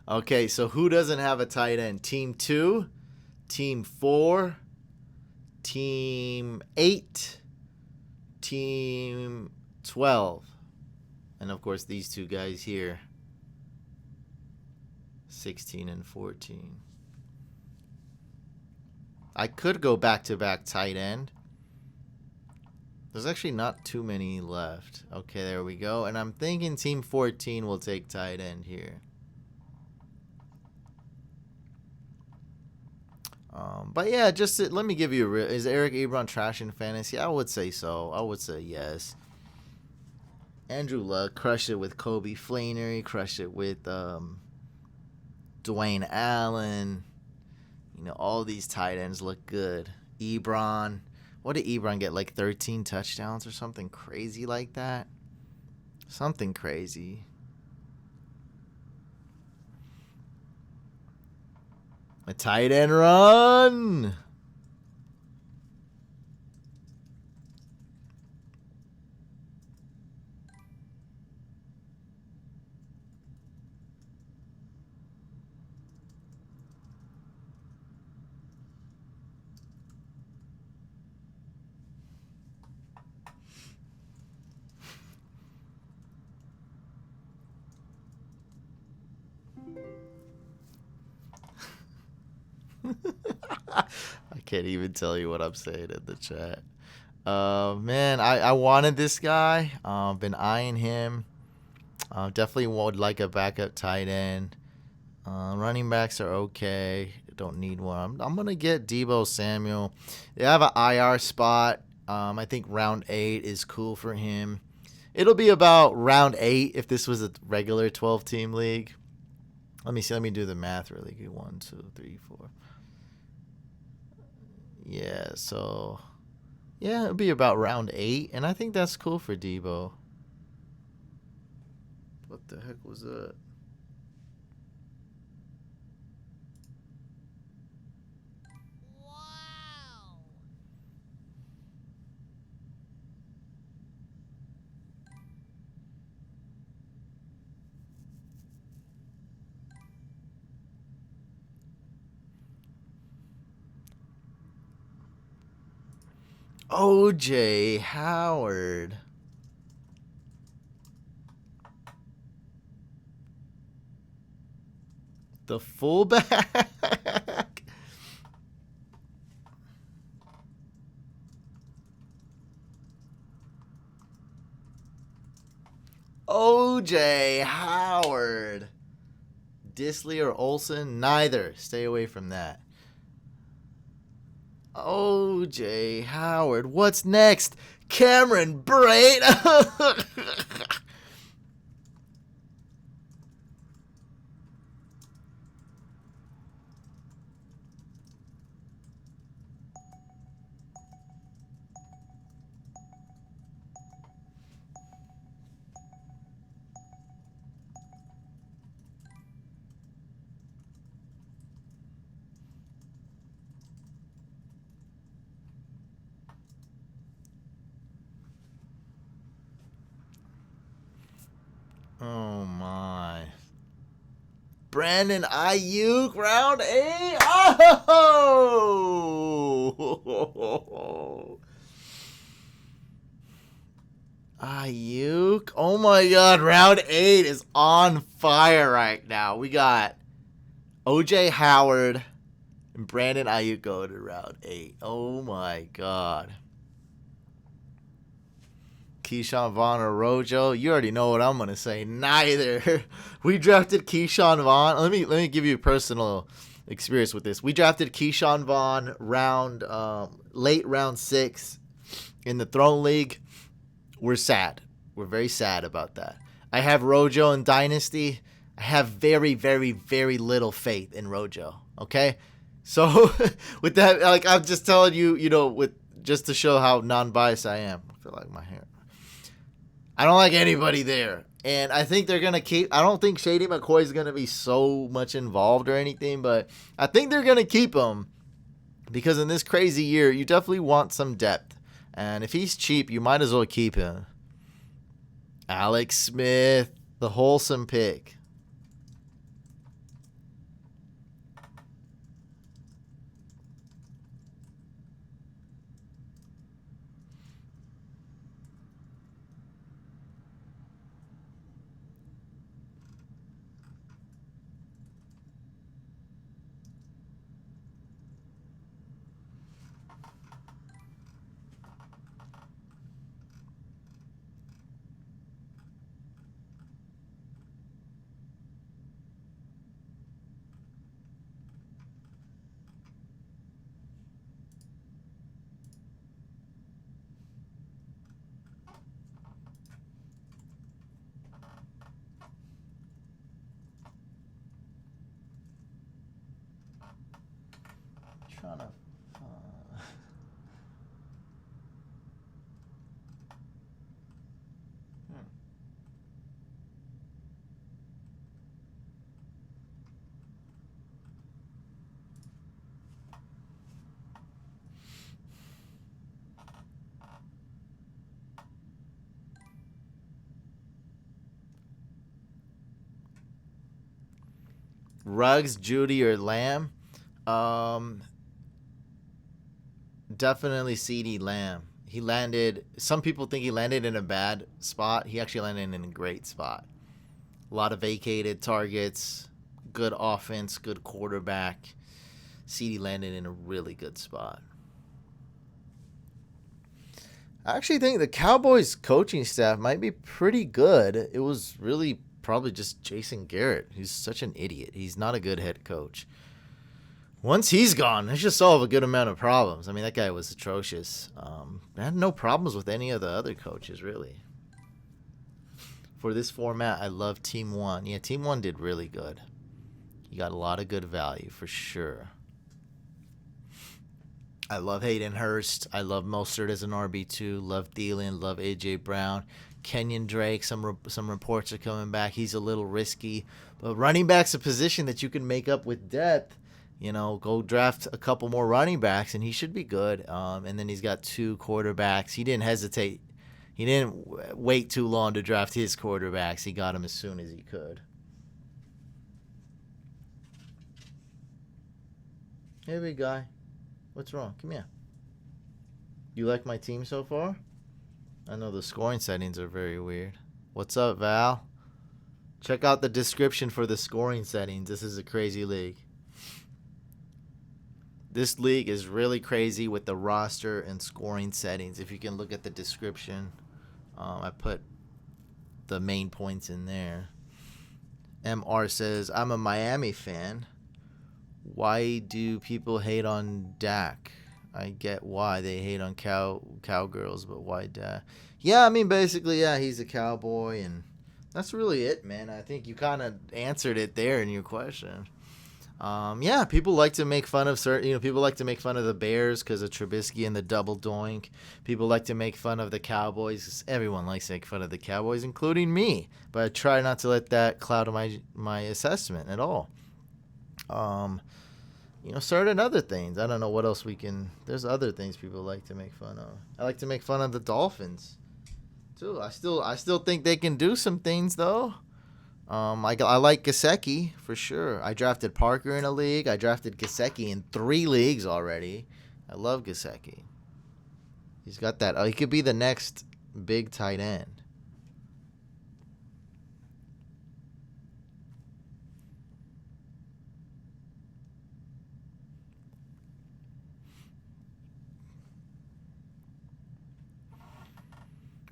Speaker 1: Okay, so who doesn't have a tight end? Team 2, Team 4, Team 8, Team 12. And, of course, these two guys here. 16 and 14. I could go back-to-back tight end. There's actually not too many left. Okay, there we go. And I'm thinking Team 14 will take tight end here. But yeah, let me give you a real. Is Eric Ebron trash in fantasy? I would say so. I would say yes. Andrew Luck crushed it with Kobe Fleener. He crushed it with Dwayne Allen. You know, all these tight ends look good. Ebron. What did Ebron get? Like 13 touchdowns or something crazy like that? Something crazy. A tight end run. I can't even tell you what I'm saying in the chat. Man, I wanted this guy. Been eyeing him. Definitely would like a backup tight end. Running backs are okay. Don't need one. I'm gonna get Deebo Samuel. They have an IR spot. I think round 8 is cool for him. It'll be about round 8 if this was a regular 12-team league. Let me see. Let me do the math really good. 1, 2, 3, 4. Yeah, so yeah, it'll be about round 8, and I think that's cool for Deebo. What the heck was that?
Speaker 2: Wow.
Speaker 1: OJ Howard. The fullback. OJ Howard. Disley or Olsen? Neither. Stay away from that. OJ Howard. What's next? Cameron Brate. Oh my. Brandon Ayuk, round 8. Oh! Ayuk. Oh my god, round 8 is on fire right now. We got OJ Howard and Brandon Ayuk go to round 8. Oh my god. Keyshawn Vaughn or Rojo? You already know what I'm gonna say. Neither. We drafted Keyshawn Vaughn. Let me give you a personal experience with this. We drafted Keyshawn Vaughn late round 6 in the Throne League. We're sad. We're very sad about that. I have Rojo in Dynasty. I have very, very, very little faith in Rojo. Okay, so with that, like I'm just telling you, with just to show how non-biased I am. I feel like my hair. I don't like anybody there. And I think they're going to keep... I don't think Shady McCoy is going to be so much involved or anything, but I think they're going to keep him because in this crazy year, you definitely want some depth. And if he's cheap, you might as well keep him. Alex Smith, the wholesome pick. Trying to... Ruggs, Judy, or Lamb? Definitely CeeDee Lamb. He landed... Some people think he landed in a bad spot. He actually landed in a great spot. A lot of vacated targets. Good offense. Good quarterback. CeeDee landed in a really good spot. I actually think the Cowboys coaching staff might be pretty good. It was really probably just Jason Garrett. He's such an idiot. He's not a good head coach. Once he's gone, they should solve a good amount of problems. I mean, that guy was atrocious. I had no problems with any of the other coaches, really. For this format, I love Team 1. Yeah, Team 1 did really good. You got a lot of good value, for sure. I love Hayden Hurst. I love Mostert as an RB2. Love Thielen. Love A.J. Brown. Kenyon Drake. Some reports are coming back. He's a little risky. But running back's a position that you can make up with depth. Go draft a couple more running backs, and he should be good. And then he's got 2 quarterbacks. He didn't hesitate. He didn't wait too long to draft his quarterbacks. He got them as soon as he could. Hey, big guy. What's wrong? Come here. You like my team so far? I know the scoring settings are very weird. What's up, Val? Check out the description for the scoring settings. This is a crazy league. This league is really crazy with the roster and scoring settings. If you can look at the description, I put the main points in there. MR says, I'm a Miami fan. Why do people hate on Dak? I get why they hate on cowgirls, but why Dak? Yeah, I mean, basically, yeah, he's a cowboy, and that's really it, man. I think you kind of answered it there in your question. Yeah, people like to make fun of people like to make fun of the Bears because of Trubisky and the double doink. People like to make fun of the Cowboys. Everyone likes to make fun of the Cowboys, including me. But I try not to let that cloud my assessment at all. Certain other things. I don't know what else we can. There's other things people like to make fun of. I like to make fun of the Dolphins, too. I still think they can do some things though. I like Gesicki for sure. I drafted Parker in a league. I drafted Gesicki in 3 leagues already. I love Gesicki. He's got that. He could be the next big tight end.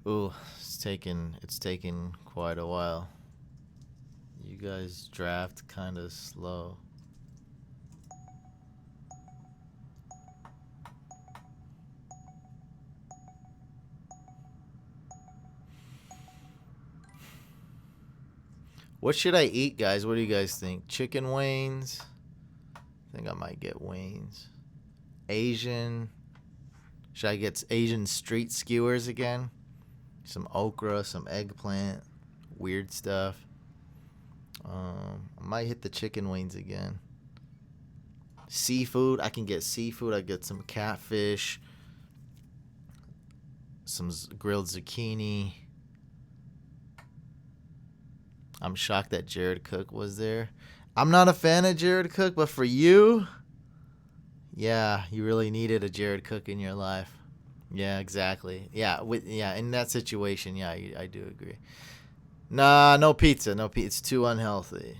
Speaker 1: Ooh, it's taken quite a while. You guys draft kind of slow. What should I eat, guys? What do you guys think? Chicken wings? I think I might get wings. Asian? Should I get Asian street skewers again? Some okra, some eggplant, weird stuff. I might hit the chicken wings again. Seafood, I can get seafood. I get some catfish, some grilled zucchini. I'm shocked that Jared Cook was there. I'm not a fan of Jared Cook, but for you, yeah, you really needed a Jared Cook in your life. Yeah, exactly. Yeah, in that situation, yeah, I do agree. Nah, no pizza. It's too unhealthy.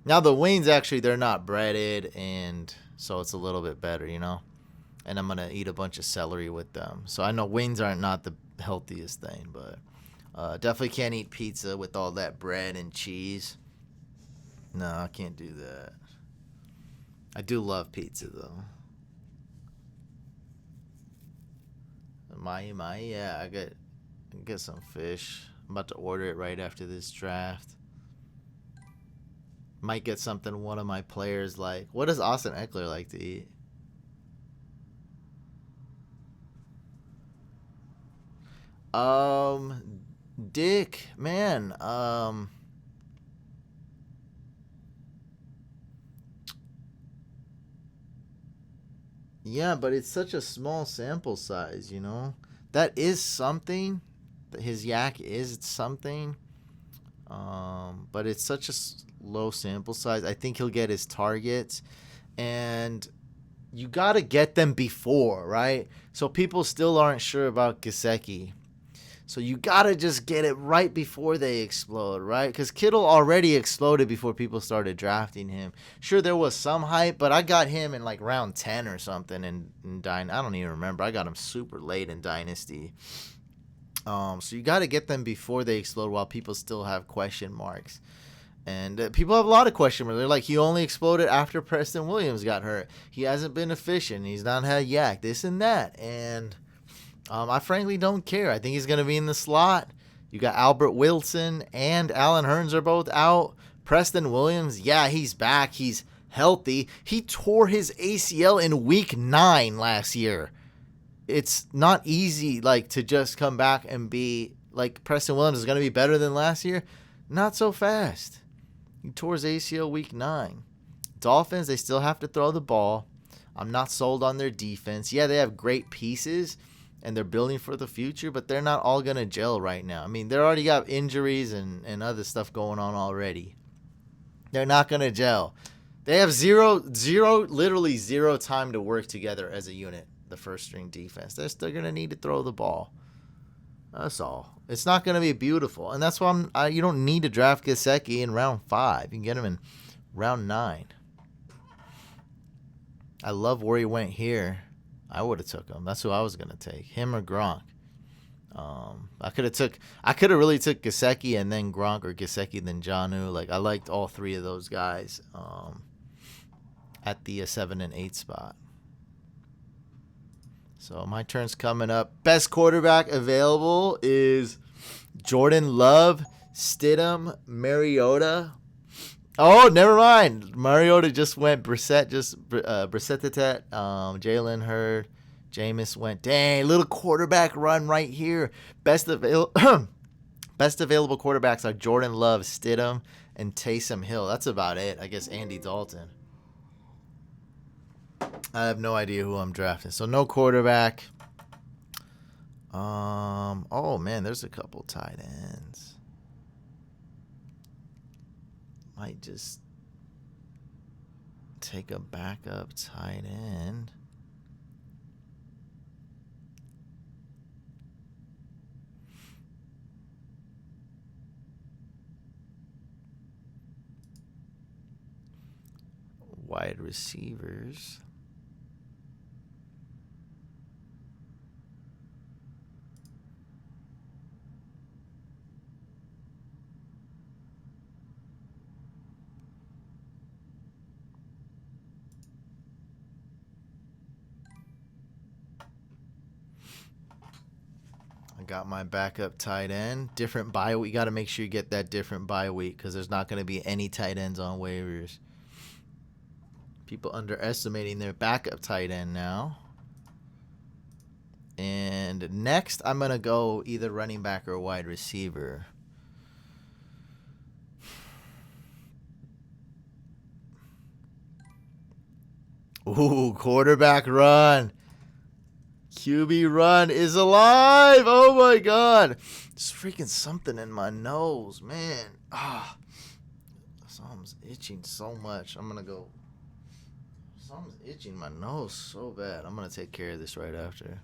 Speaker 1: Now the wings, actually, they're not breaded, and so it's a little bit better, And I'm gonna eat a bunch of celery with them. So I know wings aren't not the healthiest thing, but definitely can't eat pizza with all that bread and cheese. No, I can't do that. I do love pizza though. Yeah, I get some fish. I'm about to order it right after this draft. Might get something one of my players like. What does Austin Eckler like to eat? Dick, man. Yeah, but it's such a small sample size, That is something. His yak is something. But it's such a low sample size. I think he'll get his targets. And you got to get them before, right? So people still aren't sure about Gesicki. So you got to just get it right before they explode, right? Because Kittle already exploded before people started drafting him. Sure, there was some hype, but I got him in like round 10 or something in Dynasty. I don't even remember. I got him super late in Dynasty. So you got to get them before they explode while people still have question marks. And people have a lot of question marks. They're like, he only exploded after Preston Williams got hurt. He hasn't been efficient. He's not had yak, this and that. And I frankly don't care. I think he's going to be in the slot. You got Albert Wilson and Allen Hurns are both out. Preston Williams, yeah, he's back. He's healthy. He tore his ACL in week 9 last year. It's not easy to just come back and be like Preston Williams is going to be better than last year. Not so fast. He tore his ACL week 9. Dolphins, they still have to throw the ball. I'm not sold on their defense. Yeah, they have great pieces and they're building for the future, but they're not all going to gel right now. I mean, they already got injuries and other stuff going on already. They're not going to gel. They have literally zero time to work together as a unit, the first string defense. They're going to need to throw the ball. That's all. It's not going to be beautiful, and that's why you don't need to draft Gesicki in round 5. You can get him in round 9. I love where he went here. I would have took him. That's who I was going to take, him or Gronk. I could have really took Gesicki and then Gronk, or Gesicki then Jonnu. Like, I liked all 3 of those guys at the 7 and 8 spot. So my turn's coming up. Best quarterback available is Jordan Love, Stidham, Mariota. Oh, never mind. Mariota just went. Brissett Jalen Hurd. Jameis went. Dang, little quarterback run right here. Best available quarterbacks are Jordan Love, Stidham, and Taysom Hill. That's about it. I guess Andy Dalton. I have no idea who I'm drafting. So no quarterback. Oh man, there's a couple tight ends. Might just take a backup tight end. Wide receivers. I got my backup tight end. Different bye week. You got to make sure you get that different bye week because there's not going to be any tight ends on waivers. People underestimating their backup tight end now. And next, I'm going to go either running back or wide receiver. Ooh, quarterback run. QB run is alive. Oh, my God. There's freaking something in my nose, man. Something's itching so much. I'm going to go. Something's itching my nose so bad. I'm going to take care of this right after.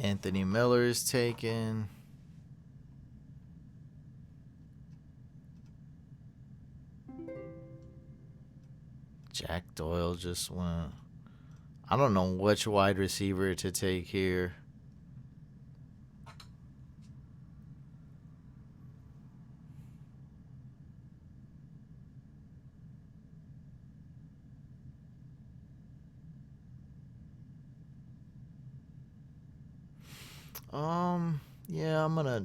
Speaker 1: Anthony Miller is taken. Jack Doyle just went. I don't know which wide receiver to take here. Yeah, I'm gonna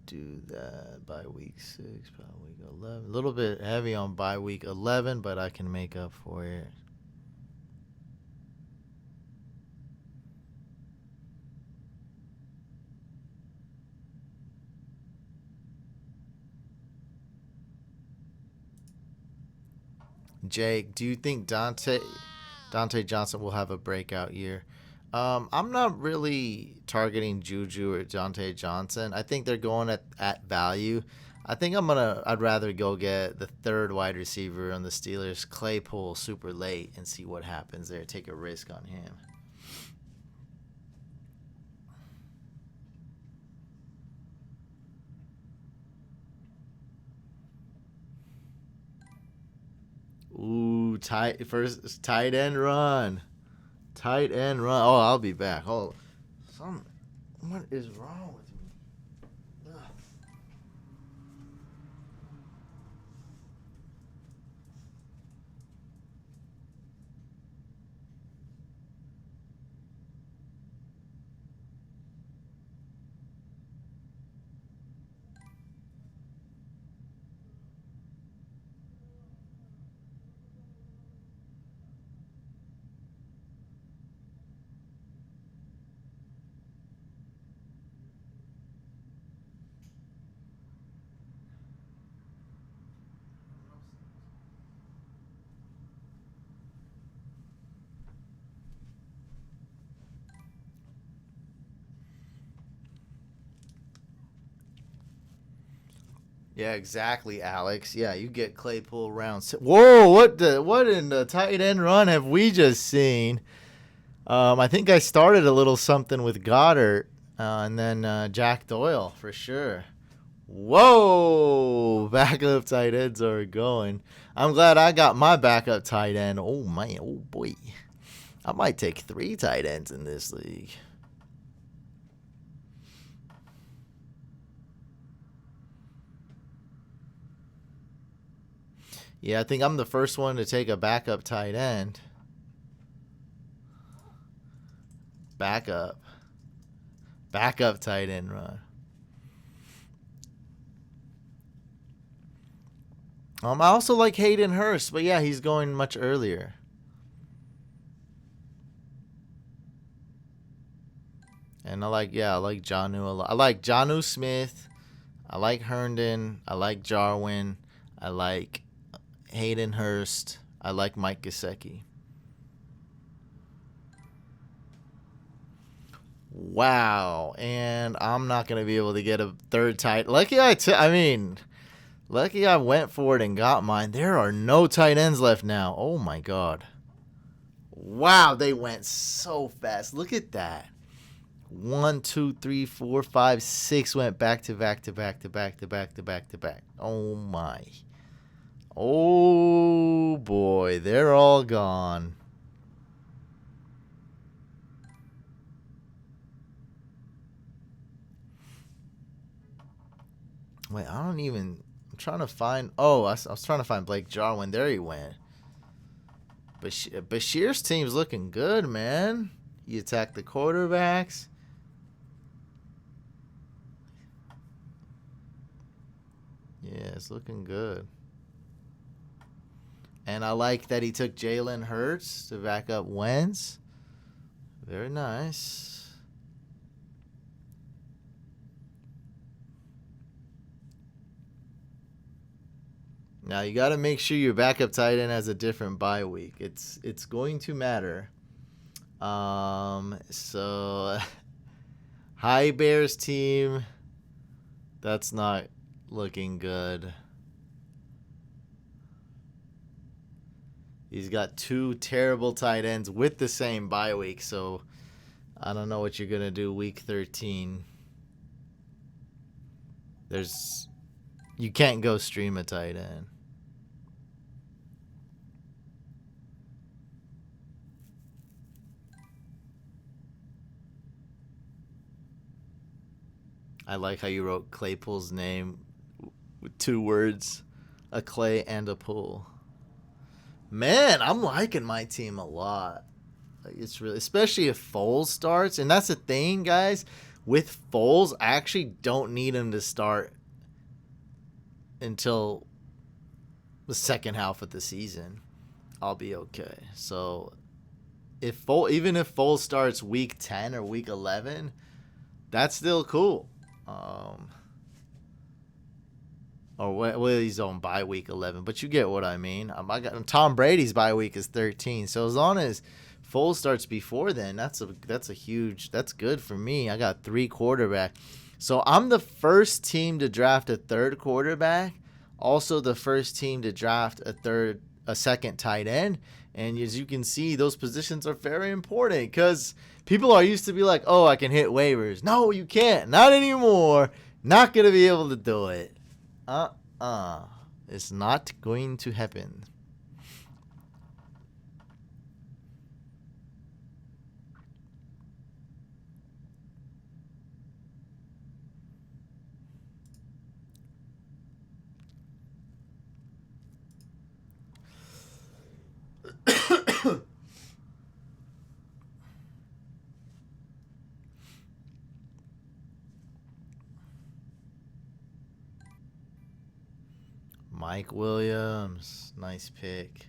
Speaker 1: do that by week 6, by week 11. A little bit heavy on by week 11, but I can make up for it. Jake, do you think Dante Johnson will have a breakout year? I'm not really targeting Juju or Dante Johnson. I think they're going at value. I think I'd rather go get the 3rd wide receiver on the Steelers, Claypool, super late, and see what happens there. Take a risk on him. Ooh, first tight end run. Tight end run. Oh, I'll be back. What is wrong with me? Ugh. Yeah, exactly, Alex. Yeah, you get Claypool round. Whoa, what in the tight end run have we just seen? I think I started a little something with Goddard, and then Jack Doyle for sure. Whoa, backup tight ends are going. I'm glad I got my backup tight end. Oh man, oh boy, I might take 3 tight ends in this league. Yeah, I think I'm the first one to take a backup tight end. Backup tight end run. I also like Hayden Hurst, but yeah, he's going much earlier. And I like Jonnu a lot. I like Jonnu Smith. I like Herndon. I like Jarwin. I like Hayden Hurst. I like Mike Gesicki. Wow, and I'm not gonna be able to get a third tight. Lucky I went for it and got mine. There are no tight ends left now. Oh my god. Wow, they went so fast. Look at that. 1, 2, 3, 4, 5, 6 went back to back to back to back to back to back to back. Oh my. Oh boy, they're all gone. Wait, I'm trying to find. Oh, I was trying to find Blake Jarwin. There he went. Bashir's team's looking good, man. You attack the quarterbacks. Yeah, it's looking good. And I like that he took Jalen Hurts to back up Wentz. Very nice. Now you got to make sure your backup tight end has a different bye week. It's going to matter. So High Bears team, that's not looking good. He's got 2 terrible tight ends with the same bye week, so I don't know what you're gonna do week 13. You can't go stream a tight end. I like how you wrote Claypool's name with 2 words, a clay and a pool. Man, I'm liking my team a lot. It's really, especially if Foles starts, and that's the thing, guys. With Foles, I actually don't need him to start until the second half of the season. I'll be okay. So, even if Foles starts week 10 or week 11, that's still cool. He's on bye week 11, but you get what I mean. Tom Brady's bye week is 13, so as long as Foles starts before then, that's good for me. I got 3 quarterbacks, so I'm the first team to draft a 3rd quarterback, also the first team to draft a second tight end, and as you can see, those positions are very important because people are used to be like, oh, I can hit waivers. No, you can't. Not anymore. Not gonna be able to do it. It's not going to happen. Mike Williams, nice pick.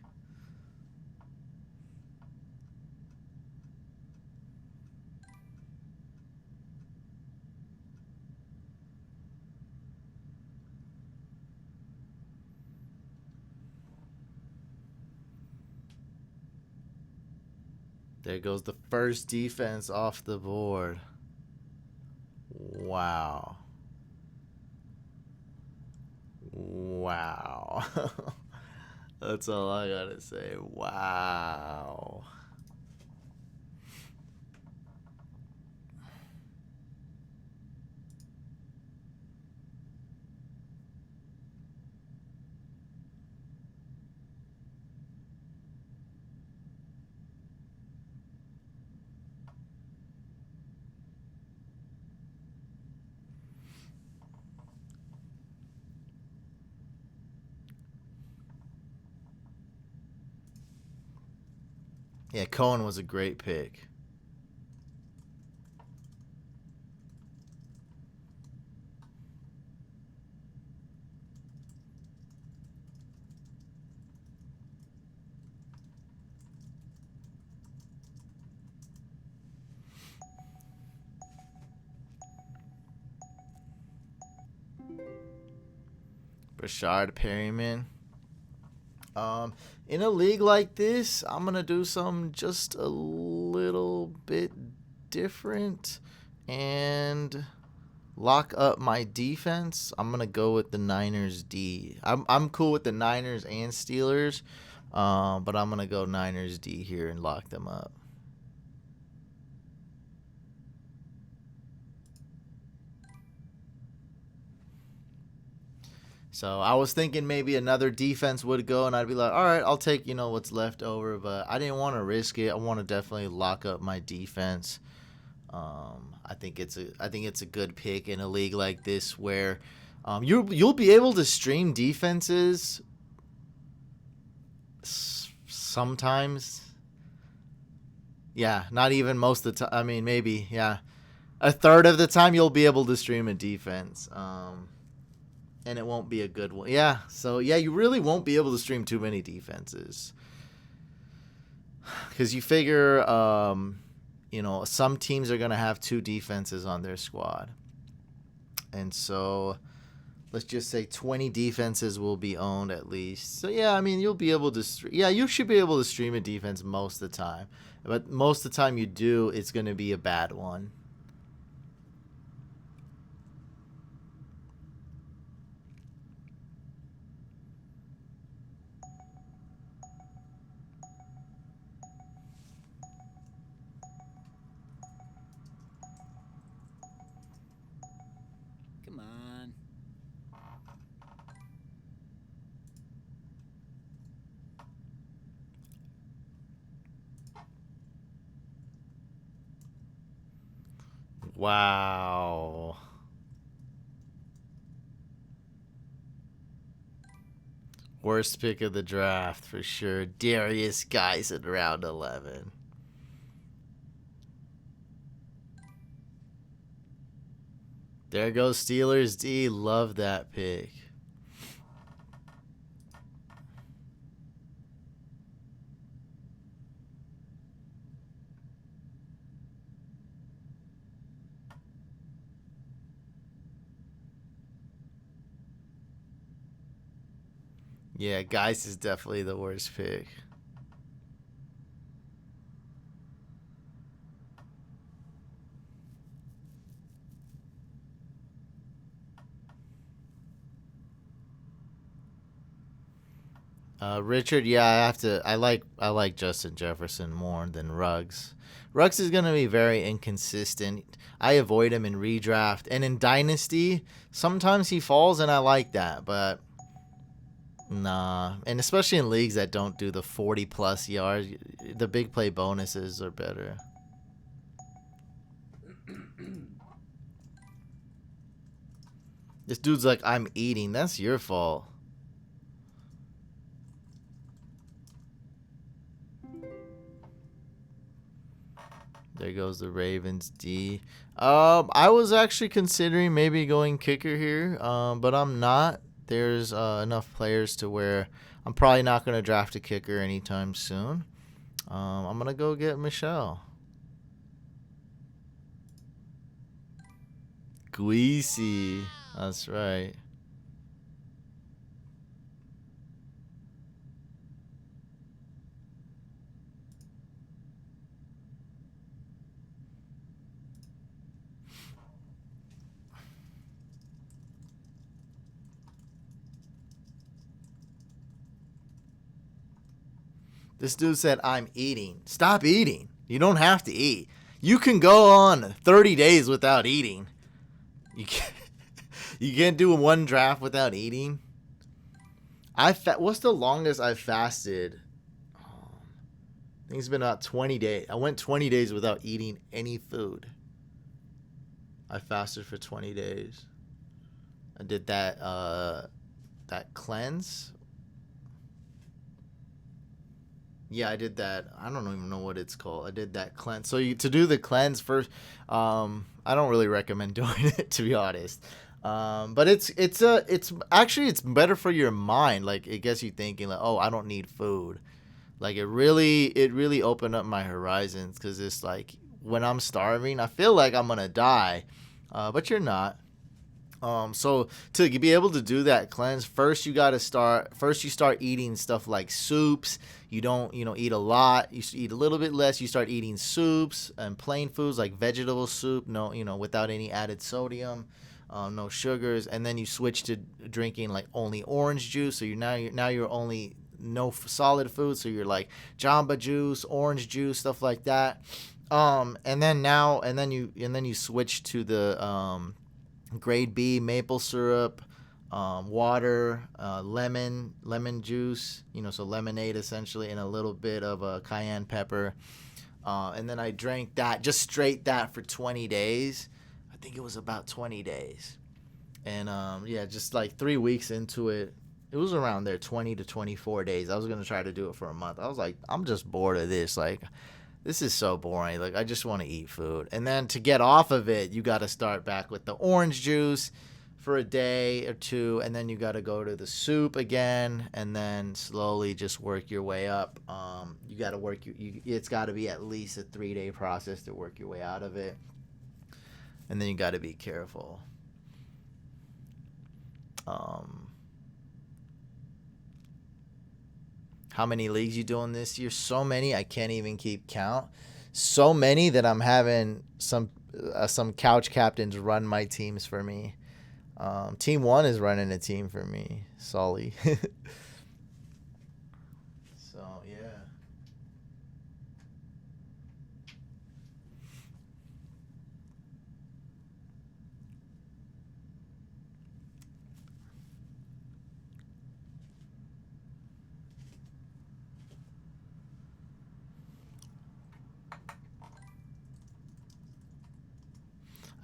Speaker 1: There goes the first defense off the board. Wow. Wow. That's all I gotta say. Wow. Yeah, Cohen was a great pick. Rashard Perryman. In a league like this, I'm gonna do something just a little bit different and lock up my defense. I'm gonna go with the Niners D. I'm cool with the Niners and Steelers, but I'm gonna go Niners D here and lock them up. So I was thinking maybe another defense would go, and I'd be like, all right, I'll take what's left over, but I didn't want to risk it. I want to definitely lock up my defense. I think it's a good pick in a league like this where you'll be able to stream defenses sometimes. Yeah, not even most of the time. I mean, maybe a third of the time you'll be able to stream a defense. And it won't be a good one. Yeah, so yeah, you really won't be able to stream too many defenses. Because you figure, some teams are going to have 2 defenses on their squad. And so let's just say 20 defenses will be owned at least. So yeah, I mean, you'll be able to, you should be able to stream a defense most of the time. But most of the time you do, it's going to be a bad one.
Speaker 2: Come on.
Speaker 1: Wow. Worst pick of the draft for sure. Darius Guys in round 11. There goes Steelers D. Love that pick. Yeah, Guys is definitely the worst pick. Richard, yeah, I like Justin Jefferson more than Ruggs. Ruggs is gonna be very inconsistent. I avoid him in redraft and in dynasty. Sometimes he falls, and I like that, but nah. And especially in leagues that don't do the 40+ yards, the big play bonuses are better. This dude's like, I'm eating. That's your fault. There goes the Ravens D. I was actually considering maybe going kicker here, but I'm not. There's enough players to where I'm probably not going to draft a kicker anytime soon. I'm going to go get Michelle. Greasy. That's right. This dude said, I'm eating. Stop eating. You don't have to eat. You can go on 30 days without eating. You can't, you can't do one draft without eating. What's the longest I've fasted? I think it's been about 20 days. I went 20 days without eating any food. I fasted for 20 days. I did that cleanse. Yeah, I did that. I don't even know what it's called. I did that cleanse. So to do the cleanse first, I don't really recommend doing it, to be honest. But it's actually it's better for your mind. Like it gets you thinking like, oh, I don't need food. Like it really opened up my horizons, because it's like when I'm starving, I feel like I'm gonna die, but you're not. So to be able to do that cleanse, first you start eating stuff like soups. You don't, eat a lot. You eat a little bit less. You start eating soups and plain foods like vegetable soup, no, without any added sodium, no sugars. And then you switch to drinking like only orange juice. So you're only no solid food. So you're like Jamba juice, orange juice, stuff like that. And then you switch to the grade B maple syrup, water, lemon juice, so lemonade essentially, and a little bit of cayenne pepper. And then I drank that, just straight that for 20 days. I think it was about 20 days. And yeah, just like 3 weeks into it, it was around there, 20 to 24 days. I was going to try to do it for a month. I was like, I'm just bored of this. Like, this is so boring. Like, I just want to eat food. And then to get off of it, you got to start back with the orange juice for a day or two, and then you got to go to the soup again, and then slowly just work your way up. You got to it's got to be at least a 3-day process to work your way out of it. And then you got to be careful. How many leagues you doing this year? So many, I can't even keep count. So many that I'm having some couch captains run my teams for me. Team 1 is running a team for me, Sully. So yeah.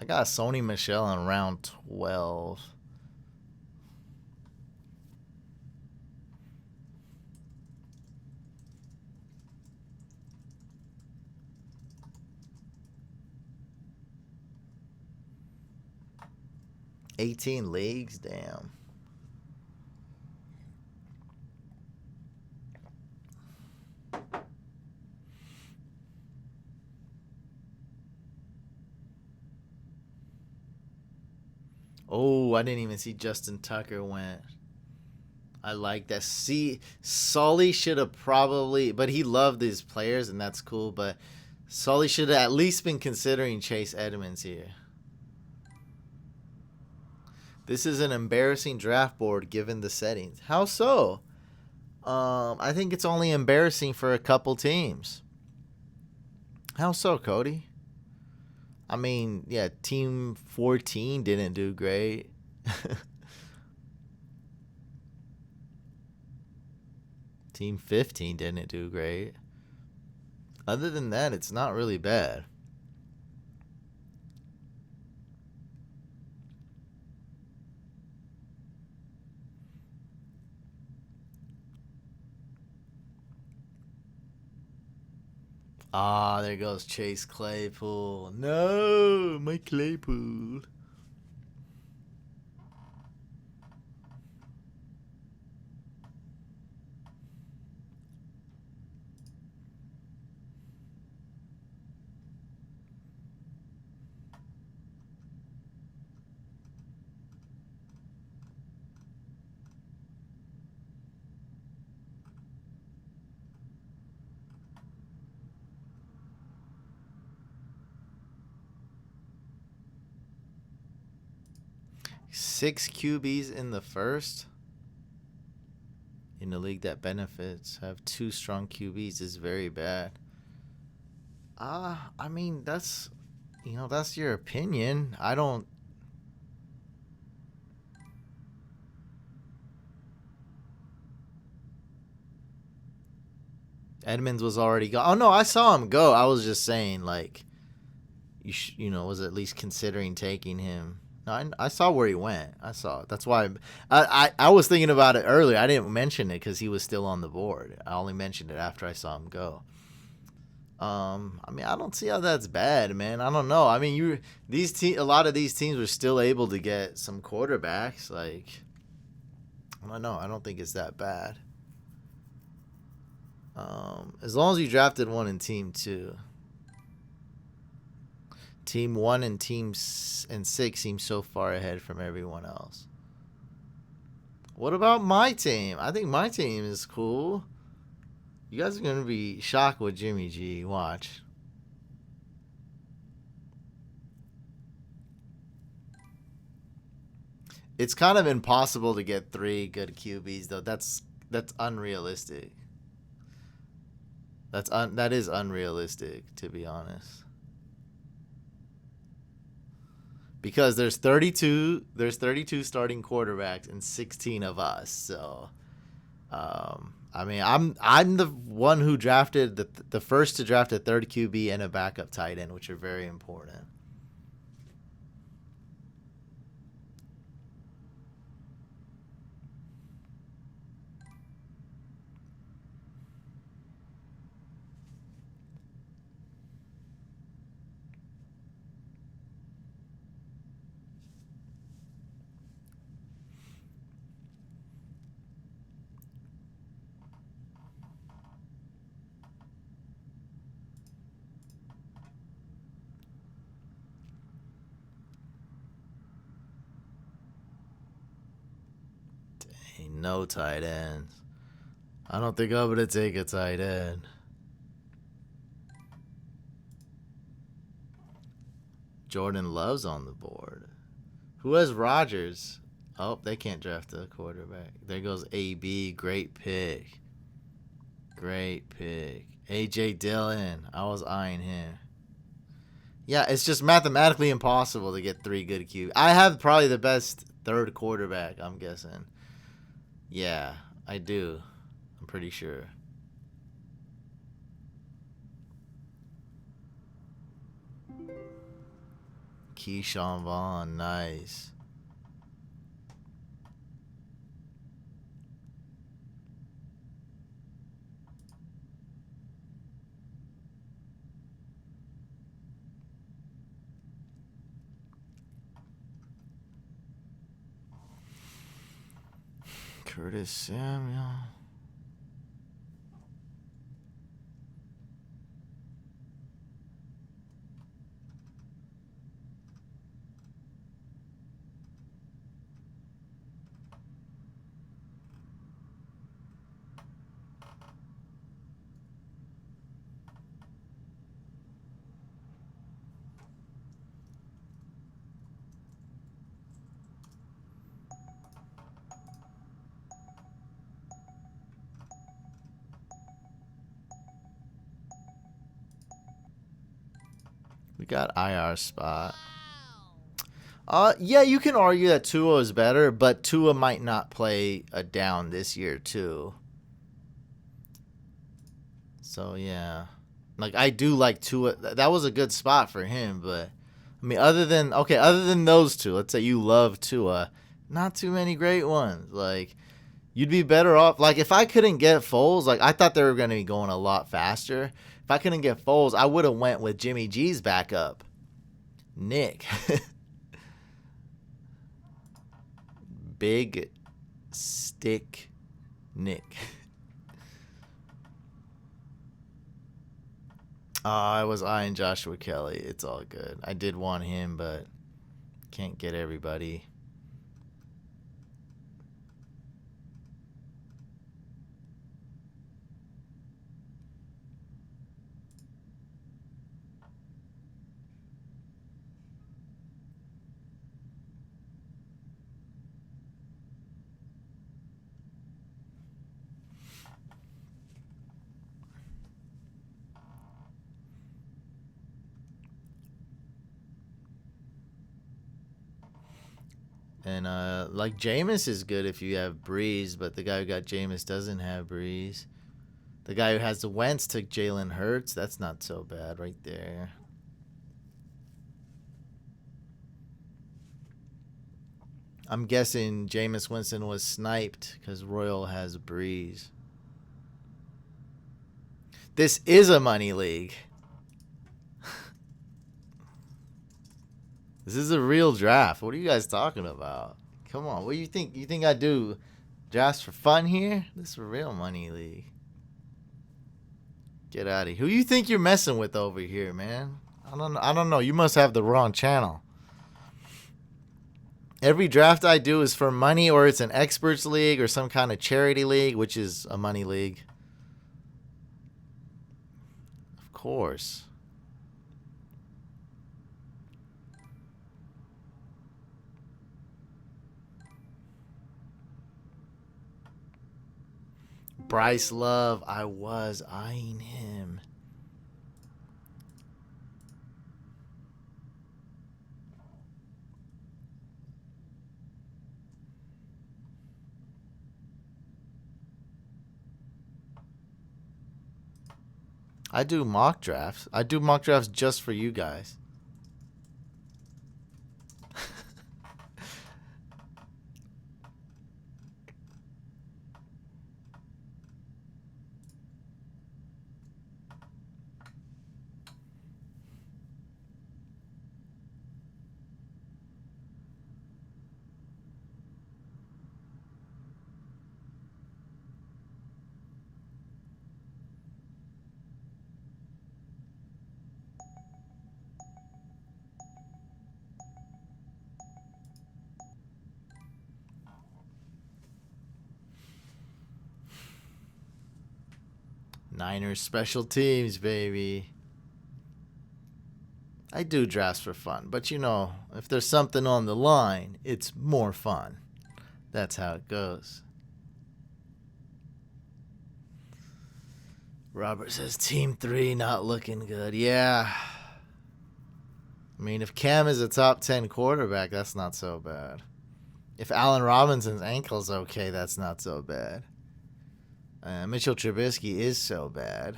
Speaker 1: I got Sony Michelle in round 12. $18 leagues, damn. Oh, I didn't even see Justin Tucker went. I like that. See, Sully should have probably, but he loved his players, and that's cool. But Sully should have at least been considering Chase Edmonds here. This is an embarrassing draft board given the settings. How so? I think it's only embarrassing for a couple teams. How so, Cody? I mean, yeah, Team 14 didn't do great. Team 15 didn't do great. Other than that, it's not really bad. Ah, there goes Chase Claypool. No, my Claypool. Six QBs in the first. in a league that benefits have two strong QBs is very bad. I mean, that's your opinion. I don't. Edmonds was already gone. Oh no, I saw him go. I was just saying, like, was at least considering taking him. No, I saw where he went. I saw it. That's why I was thinking about it earlier. I didn't mention it because he was still on the board. I only mentioned it after I saw him go. I mean, I don't see how that's bad, man. I don't know. I mean, a lot of these teams were still able to get some quarterbacks. Like, I don't know. I don't think it's that bad. As long as you drafted one in team 2. Team 1 and team 6 seem so far ahead from everyone else. What about my team? I think my team is cool. You guys are going to be shocked with Jimmy G. Watch. It's kind of impossible to get 3 good QBs, though. That's unrealistic. That is unrealistic, to be honest. Because there's 32 starting quarterbacks and 16 of us. So I mean, I'm the one who drafted the first to draft a third QB and a backup tight end, which are very important. Ain't no tight ends. I don't think I'm gonna take a tight end. Jordan Love's on the board. Who has Rodgers? Oh, they can't draft a quarterback. There goes AB. Great pick. Great pick. AJ Dillon. I was eyeing him. Yeah, it's just mathematically impossible to get 3 good QB. I have probably the best third quarterback, I'm guessing. Yeah, I do. I'm pretty sure. Keyshawn Vaughn, nice. Curtis Samuel. We got IR spot. Yeah, you can argue that Tua is better, but Tua might not play a down this year too. So yeah, like I do like Tua. That was a good spot for him, but I mean, other than those two, let's say you love Tua, not too many great ones. Like you'd be better off. Like if I couldn't get Foles, like I thought they were going to be going a lot faster. If I couldn't get Foles, I would have went with Jimmy G's backup, Nick. Big stick Nick. I was eyeing Joshua Kelly. It's all good. I did want him, but can't get everybody. And like Jameis is good if you have Breeze, but the guy who got Jameis doesn't have Breeze. The guy who has the Wentz took Jalen Hurts. That's not so bad right there. I'm guessing Jameis Winston was sniped because Royal has Breeze. This is a money league. This is a real draft. What are you guys talking about? Come on. What do you think? You think I do drafts for fun here? This is a real money league. Get out of here. Who you think you're messing with over here, man? I don't know. You must have the wrong channel. Every draft I do is for money, or it's an experts league or some kind of charity league, which is a money league. Of course. Bryce Love, I was eyeing him. I do mock drafts. I do mock drafts just for you guys. Niners special teams, baby. I do drafts for fun, but you know, if there's something on the line, it's more fun. That's how it goes. Robert says Team 3 not looking good. Yeah. I mean, if Cam is a top 10 quarterback, that's not so bad. If Allen Robinson's ankle's okay, that's not so bad. Mitchell Trubisky is so bad.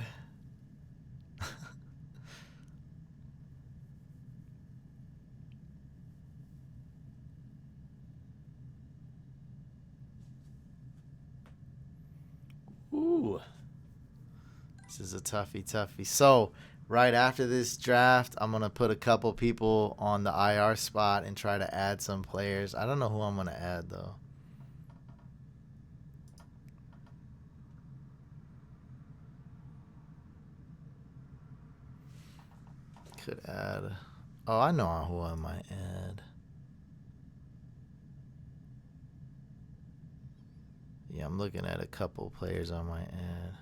Speaker 1: Ooh. This is a toughie. So, right after this draft, I'm going to put a couple people on the IR spot and try to add some players. I don't know who I'm going to add, though. Could add... Oh, I know who I might add. Yeah, I'm looking at a couple players I might add.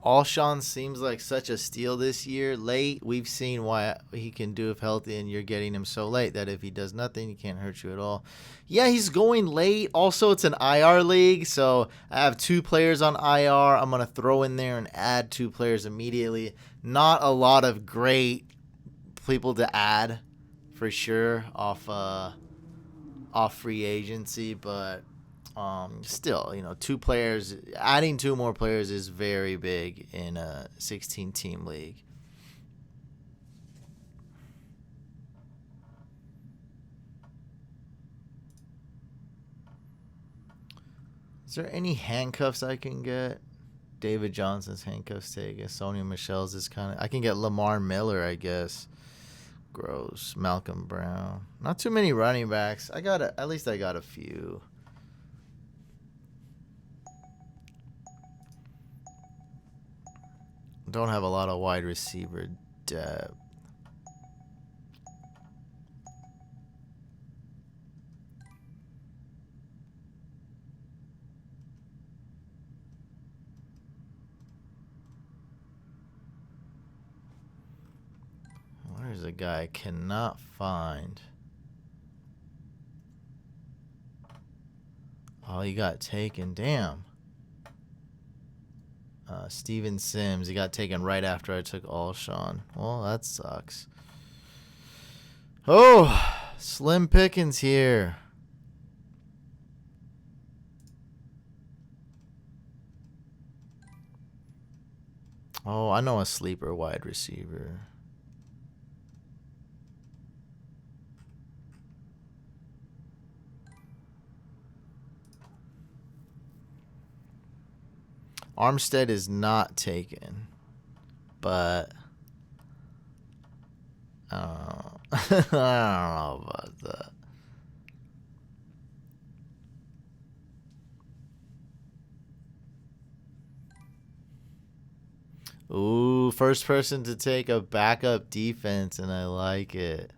Speaker 1: Alshon seems like such a steal this year. Late, we've seen what he can do if healthy, and you're getting him so late that if he does nothing, he can't hurt you at all. Yeah, he's going late. Also, it's an IR league, so I have 2 players on IR. I'm going to throw in there and add 2 players immediately. Not a lot of great people to add for sure off free agency, but still, 2 players, adding 2 more players is very big in a 16-team league. Is there any handcuffs I can get? David Johnson's handcuffs taken. Sony Michelle's is kind of. I can get Lamar Miller, I guess. Gross. Malcolm Brown. Not too many running backs. At least I got a few. Don't have a lot of wide receiver depth. Where's a guy I cannot find? Oh, he got taken. Damn. Steven Sims. He got taken right after I took Alshon. Well, that sucks. Oh, slim pickings here. Oh, I know a sleeper wide receiver. Armstead is not taken, but I don't know. I don't know about that. Ooh, first person to take a backup defense, and I like it.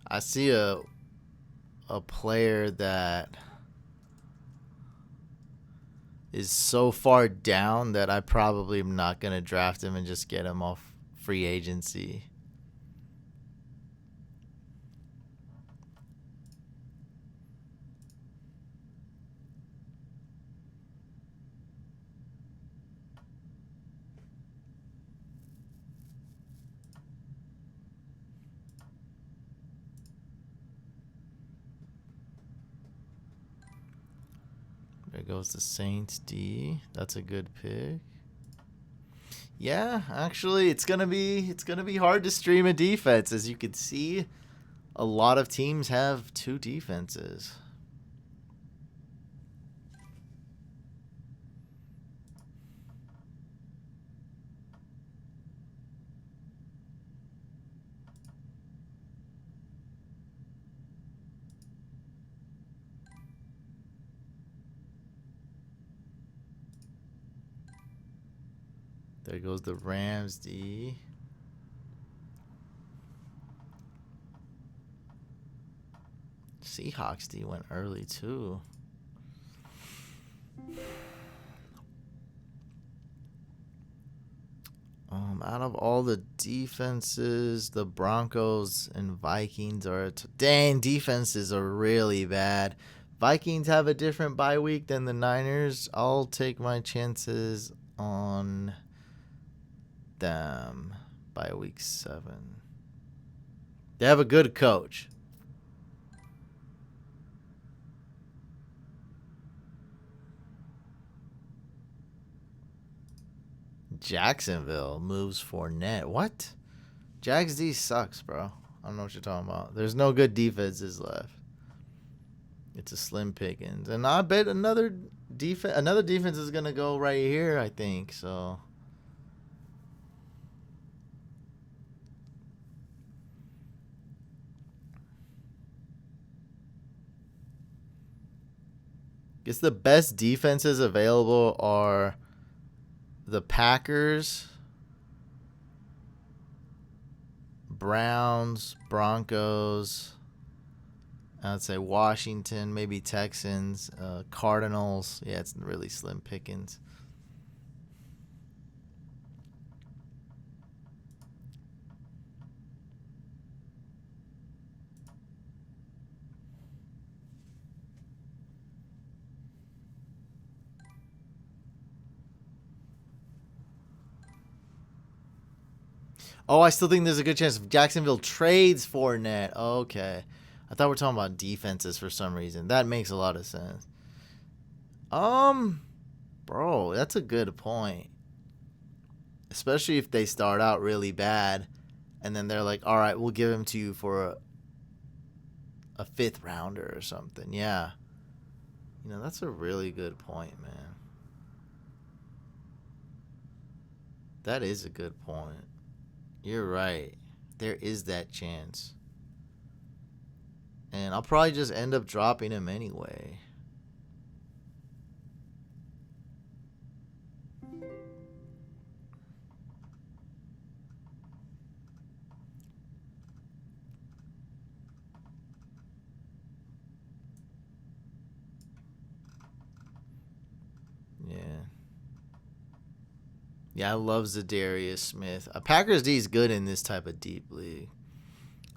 Speaker 1: I see a player that is so far down that I probably am not going to draft him and just get him off free agency. There goes the Saints D. That's a good pick. Yeah, actually, it's gonna be hard to stream a defense. As you can see, a lot of teams have 2 defenses. There goes the Rams D. Seahawks D went early too. Out of all the defenses, the Broncos and Vikings are dang, defenses are really bad. Vikings have a different bye week than the Niners. I'll take my chances on them by week 7. They have a good coach. Jacksonville moves Fournette. What? Jags D sucks, bro. I don't know what you're talking about. There's no good defenses left. It's a slim pickings. And I bet another defense is going to go right here, I think. So Guess the best defenses available are the Packers, Browns, Broncos. I'd say Washington, maybe Texans, Cardinals. Yeah, it's really slim pickings. Oh, I still think there's a good chance if Jacksonville trades Fournette. Okay. I thought we were talking about defenses for some reason. That makes a lot of sense. Bro, that's a good point. Especially if they start out really bad and then they're like, all right, we'll give him to you for a fifth rounder or something. Yeah. That's a really good point, man. That is a good point. You're right. There is that chance. And I'll probably just end up dropping him anyway. Yeah. Yeah, I love Zadarius Smith. Packers D is good in this type of deep league.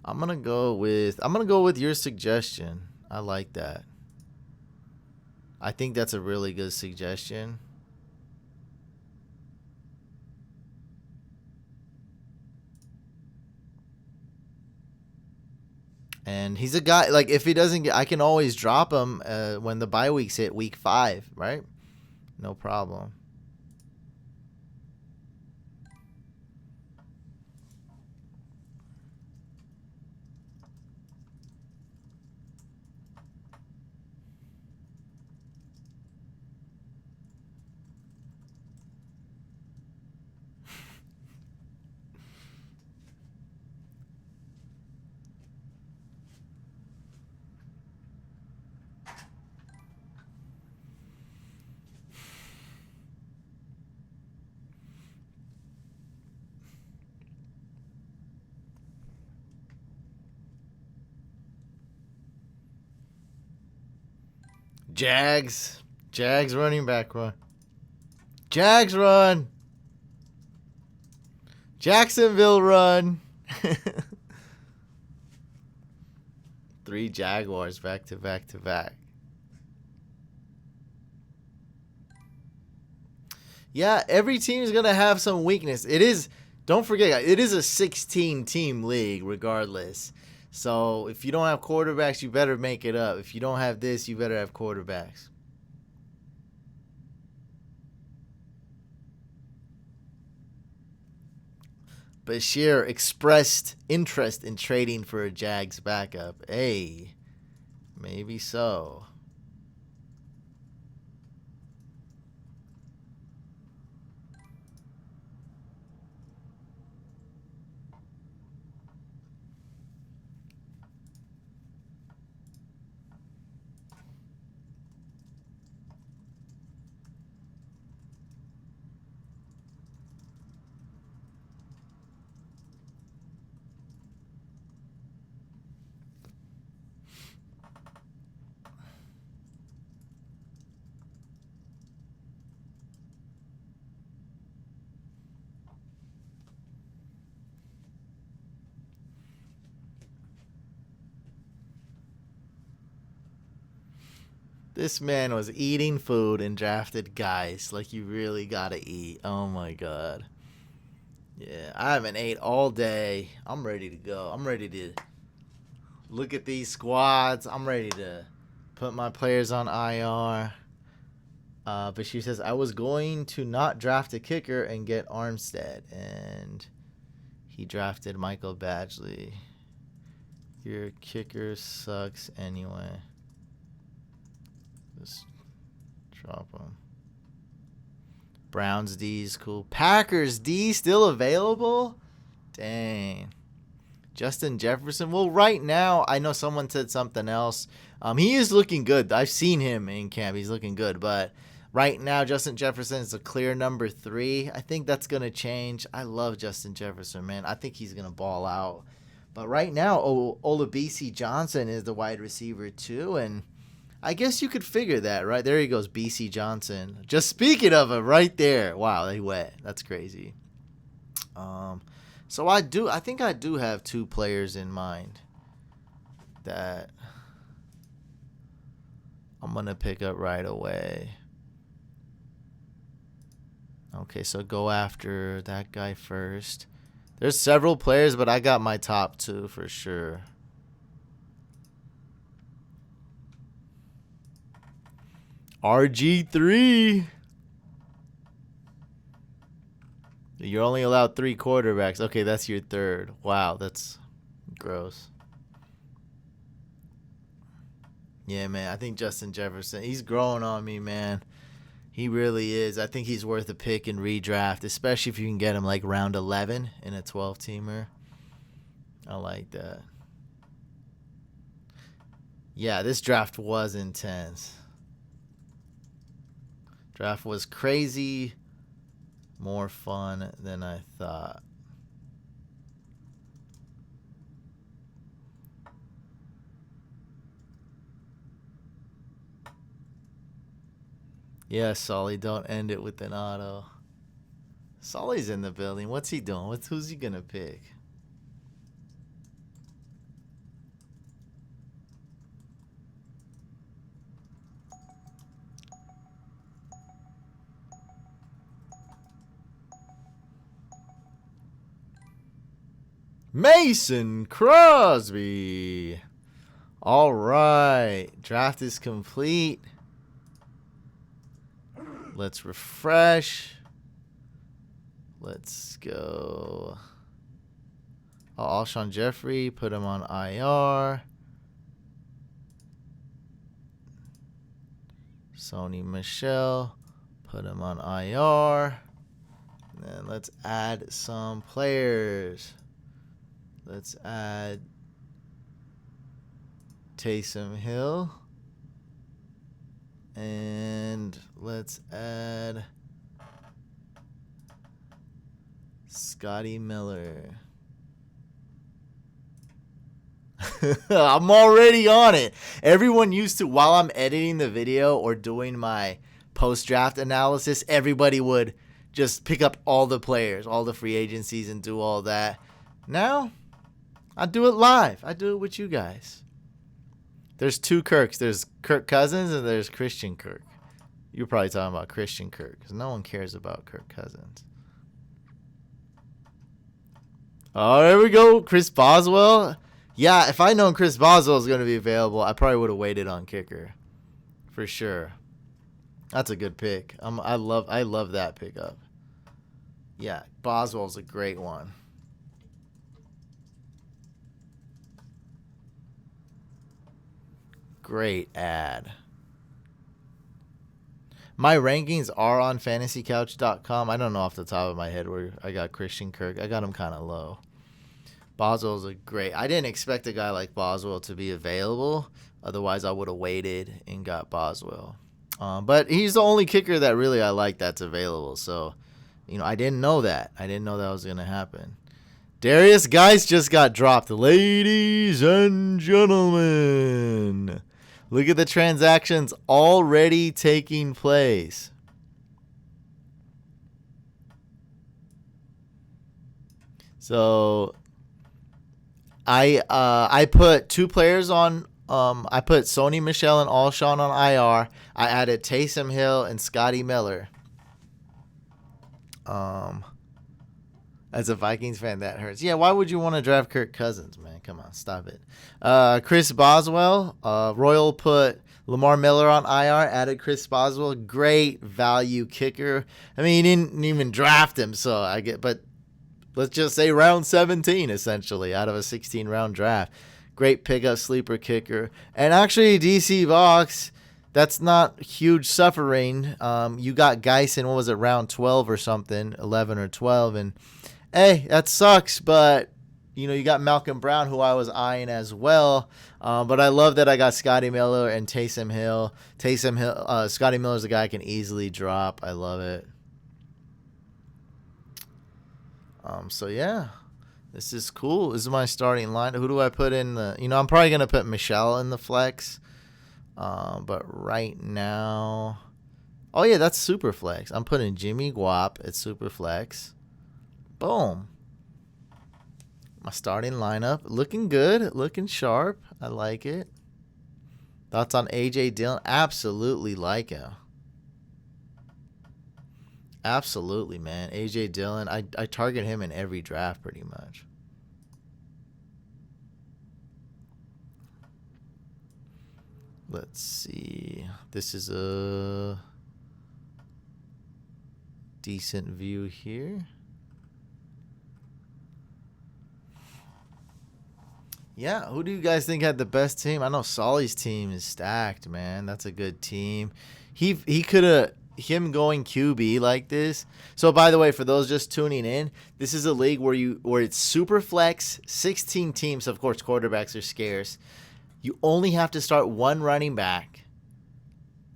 Speaker 1: I'm gonna go with your suggestion. I like that. I think that's a really good suggestion. And he's a guy, like, if he doesn't get, I can always drop him when the bye weeks hit week 5, right? No problem. Jags running back run. Jags run. Jacksonville run. 3 Jaguars back to back to back. Yeah, every team is going to have some weakness. Don't forget, it is a 16-team league regardless. So if you don't have quarterbacks, you better make it up. If you don't have this, you better have quarterbacks. Bashir expressed interest in trading for a Jags backup. Hey, maybe so. This man was eating food and drafted guys like you really gotta eat. Oh my god. Yeah, I haven't ate all day. I'm ready to go. I'm ready to look at these squads. I'm ready to put my players on IR. But she says, I was going to not draft a kicker and get Armstead. And he drafted Michael Badgley. Your kicker sucks anyway. Just drop him. Browns D is cool. Packers D still available? Dang. Justin Jefferson. Well, right now, I know someone said something else. He is looking good. I've seen him in camp. He's looking good. But right now, Justin Jefferson is a clear number 3. I think that's going to change. I love Justin Jefferson, man. I think he's going to ball out. But right now, Olabisi Johnson is the wide receiver too. And I guess you could figure that, right? There he goes, BC Johnson. Just speaking of him right there. Wow, they wet. That's crazy. So I think I do have 2 players in mind that I'm going to pick up right away. Okay, so go after that guy first. There's several players, but I got my top 2 for sure. RG3. You're only allowed 3 quarterbacks. Okay, that's your 3rd. Wow, that's gross. Yeah, man, I think Justin Jefferson, he's growing on me, man. He really is. I think he's worth a pick in redraft, especially if you can get him like round 11 in a 12-teamer. I like that. Yeah, this draft was intense. Draft was crazy. More fun than I thought. Yeah, Sully, don't end it with an auto. Sully's in the building. What's he doing? Who's he going to pick? Mason Crosby. All right. Draft is complete. Let's refresh. Let's go. Oh, Alshon Jeffrey, put him on IR. Sony Michel, put him on IR. And then let's add some players. Let's add Taysom Hill. And let's add Scotty Miller. I'm already on it. Everyone used to, while I'm editing the video or doing my post-draft analysis, everybody would just pick up all the players, all the free agencies, and do all that. Now, I do it live. I do it with you guys. There's 2 Kirks. There's Kirk Cousins and there's Christian Kirk. You're probably talking about Christian Kirk because no one cares about Kirk Cousins. Oh, there we go. Chris Boswell. Yeah, if I'd known Chris Boswell was going to be available, I probably would have waited on kicker. For sure. That's a good pick. I love that pickup. Yeah, Boswell's a great one. Great ad. My rankings are on fantasycouch.com. I don't know off the top of my head where I got Christian Kirk. I got him kind of low. Boswell's a great. I didn't expect a guy like Boswell to be available. Otherwise, I would have waited and got Boswell. But he's the only kicker that really I like that's available. So, I didn't know that. I didn't know that was going to happen. Darius Geis just got dropped. Ladies and gentlemen, look at the transactions already taking place. So I put 2 players on. I put Sony Michel and Alshon on IR. I added Taysom Hill and Scotty Miller. As a Vikings fan, that hurts. Yeah, why would you want to draft Kirk Cousins, man? Come on, stop it. Chris Boswell. Royal put Lamar Miller on IR, added Chris Boswell. Great value kicker. I mean, he didn't even draft him, so but let's just say round 17, essentially, out of a 16-round draft. Great pickup, sleeper kicker. And actually, DC Box, that's not huge suffering. You got Geis in, what was it, round 12 or something, 11 or 12, and hey, that sucks, but you got Malcolm Brown, who I was eyeing as well. But I love that I got Scotty Miller and Taysom Hill. Scotty Miller's a guy I can easily drop. I love it. So yeah, this is cool. This is my starting line. Who do I put in the? I'm probably gonna put Michelle in the flex. But right now, oh yeah, that's SuperFlex. I'm putting Jimmy Guap at SuperFlex. Boom. My starting lineup looking good, looking sharp. I like it. Thoughts on AJ Dillon? Absolutely like it. Absolutely, man. AJ Dillon, I target him in every draft pretty much. Let's see. This is a decent view here. Yeah, who do you guys think had the best team? I know Solly's team is stacked, man. That's a good team. He could have him going QB like this. So by the way, for those just tuning in, this is a league where it's super flex, 16 teams. Of course, quarterbacks are scarce. You only have to start one running back.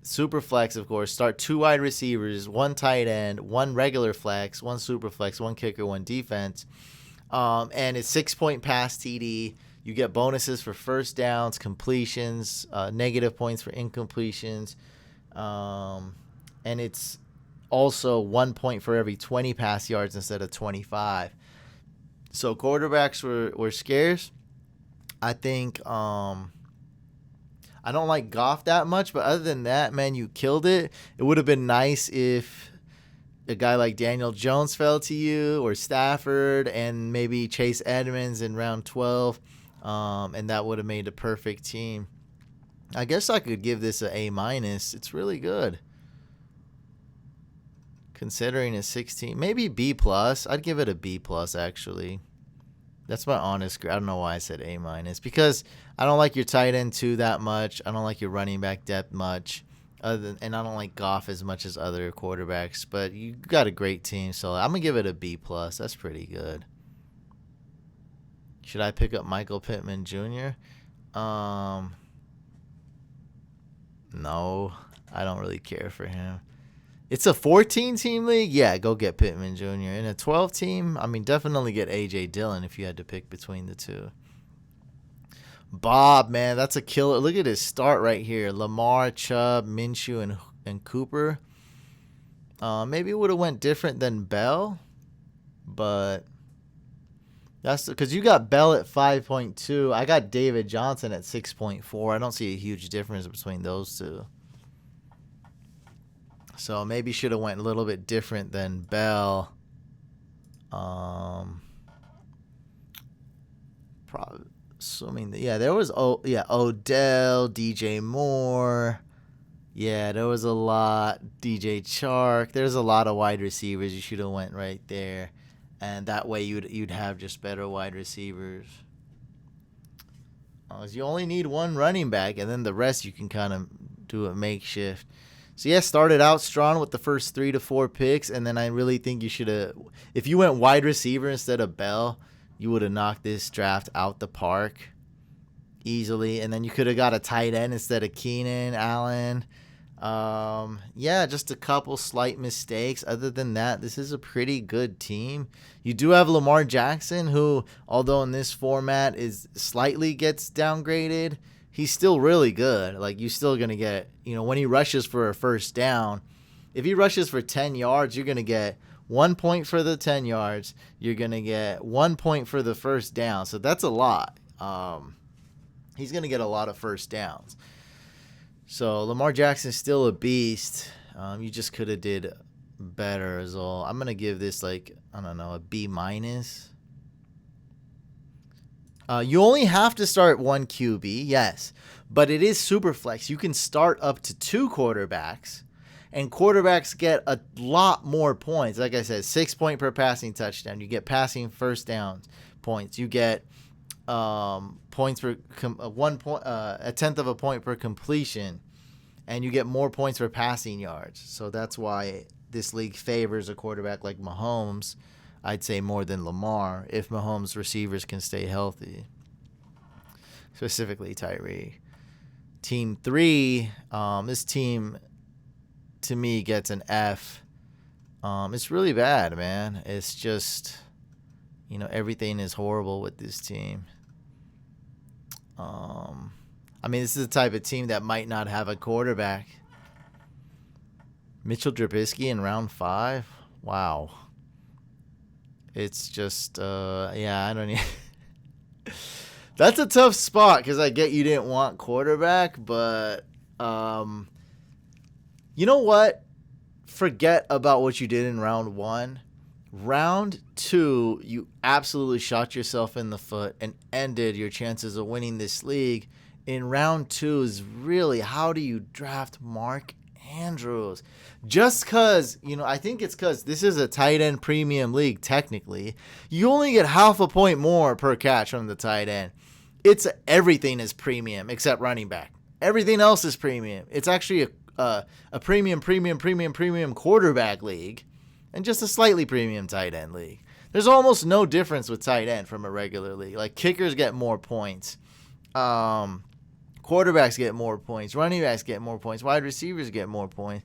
Speaker 1: Super flex, of course. Start 2 wide receivers, 1 tight end, 1 regular flex, 1 super flex, 1 kicker, 1 defense. And it's 6-point pass TD. You get bonuses for first downs, completions, negative points for incompletions. And it's also 1 point for every 20 pass yards instead of 25. So quarterbacks were scarce. I think I don't like Goff that much, but other than that, man, you killed it. It would have been nice if a guy like Daniel Jones fell to you, or Stafford, and maybe Chase Edmonds in round 12. And that would have made a perfect team. I guess I could give this an A-. It's really good. Considering it's 16, maybe B+. I'd give it a B+, actually. That's my honest grade. I don't know why I said A-, because I don't like your tight end 2 that much. I don't like your running back depth much. And I don't like Goff as much as other quarterbacks. But you got a great team, so I'm going to give it a B+. That's pretty good. Should I pick up Michael Pittman Jr.? No, I don't really care for him. It's a 14-team league? Yeah, go get Pittman Jr. In a 12-team, I mean, definitely get A.J. Dillon if you had to pick between the two. Bob, man, that's a killer. Look at his start right here. Lamar, Chubb, Minshew, and Cooper. Maybe it would have went different than Bell, but that's because you got Bell at 5.2. I got David Johnson at 6.4. I don't see a huge difference between those two. So maybe should have went a little bit different than Bell. Probably assuming that, yeah, there was Odell, DJ Moore. Yeah, there was a lot. DJ Chark. There's a lot of wide receivers. You should have went right there, and that way you'd have just better wide receivers. You only need one running back, and then the rest you can kind of do a makeshift. So, yeah, started out strong with the first 3 to 4 picks, and then I really think you should have – if you went wide receiver instead of Bell, you would have knocked this draft out the park easily, and then you could have got a tight end instead of Keenan Allen. Yeah, just a couple slight mistakes. Other than that, this is a pretty good team. You do have Lamar Jackson, who, although in this format is slightly gets downgraded, he's still really good. Like, you're still going to get, when he rushes for a first down, if he rushes for 10 yards, you're going to get 1 point for the 10 yards. You're going to get 1 point for the first down. So that's a lot. He's going to get a lot of first downs. So Lamar Jackson's still a beast. You just could have did better as well. I'm going to give this a B-. You only have to start 1 QB, yes, but it is super flex. You can start up to 2 quarterbacks, and quarterbacks get a lot more points. Like I said, 6 point per passing touchdown. You get passing first downs points. You get points for 1 point, a tenth of a point per completion, and you get more points for passing yards. So that's why this league favors a quarterback like Mahomes. I'd say more than Lamar if Mahomes' receivers can stay healthy, specifically Tyree. Team 3, this team to me gets an F. It's really bad, man. It's just, everything is horrible with this team. This is the type of team that might not have a quarterback. Mitchell Trubisky in round 5? Wow. It's just, I don't even... That's a tough spot because I get you didn't want quarterback, but you know what? Forget about what you did in round 1. Round 2, you absolutely shot yourself in the foot and ended your chances of winning this league. In round 2 is really, how do you draft Mark Andrews? Just because, I think it's because this is a tight end premium league, technically. You only get half a point more per catch from the tight end. Everything is premium except running back. Everything else is premium. It's actually a premium quarterback league and just a slightly premium tight end league. There's almost no difference with tight end from a regular league. Like, kickers get more points. Quarterbacks get more points. Running backs get more points. Wide receivers get more points.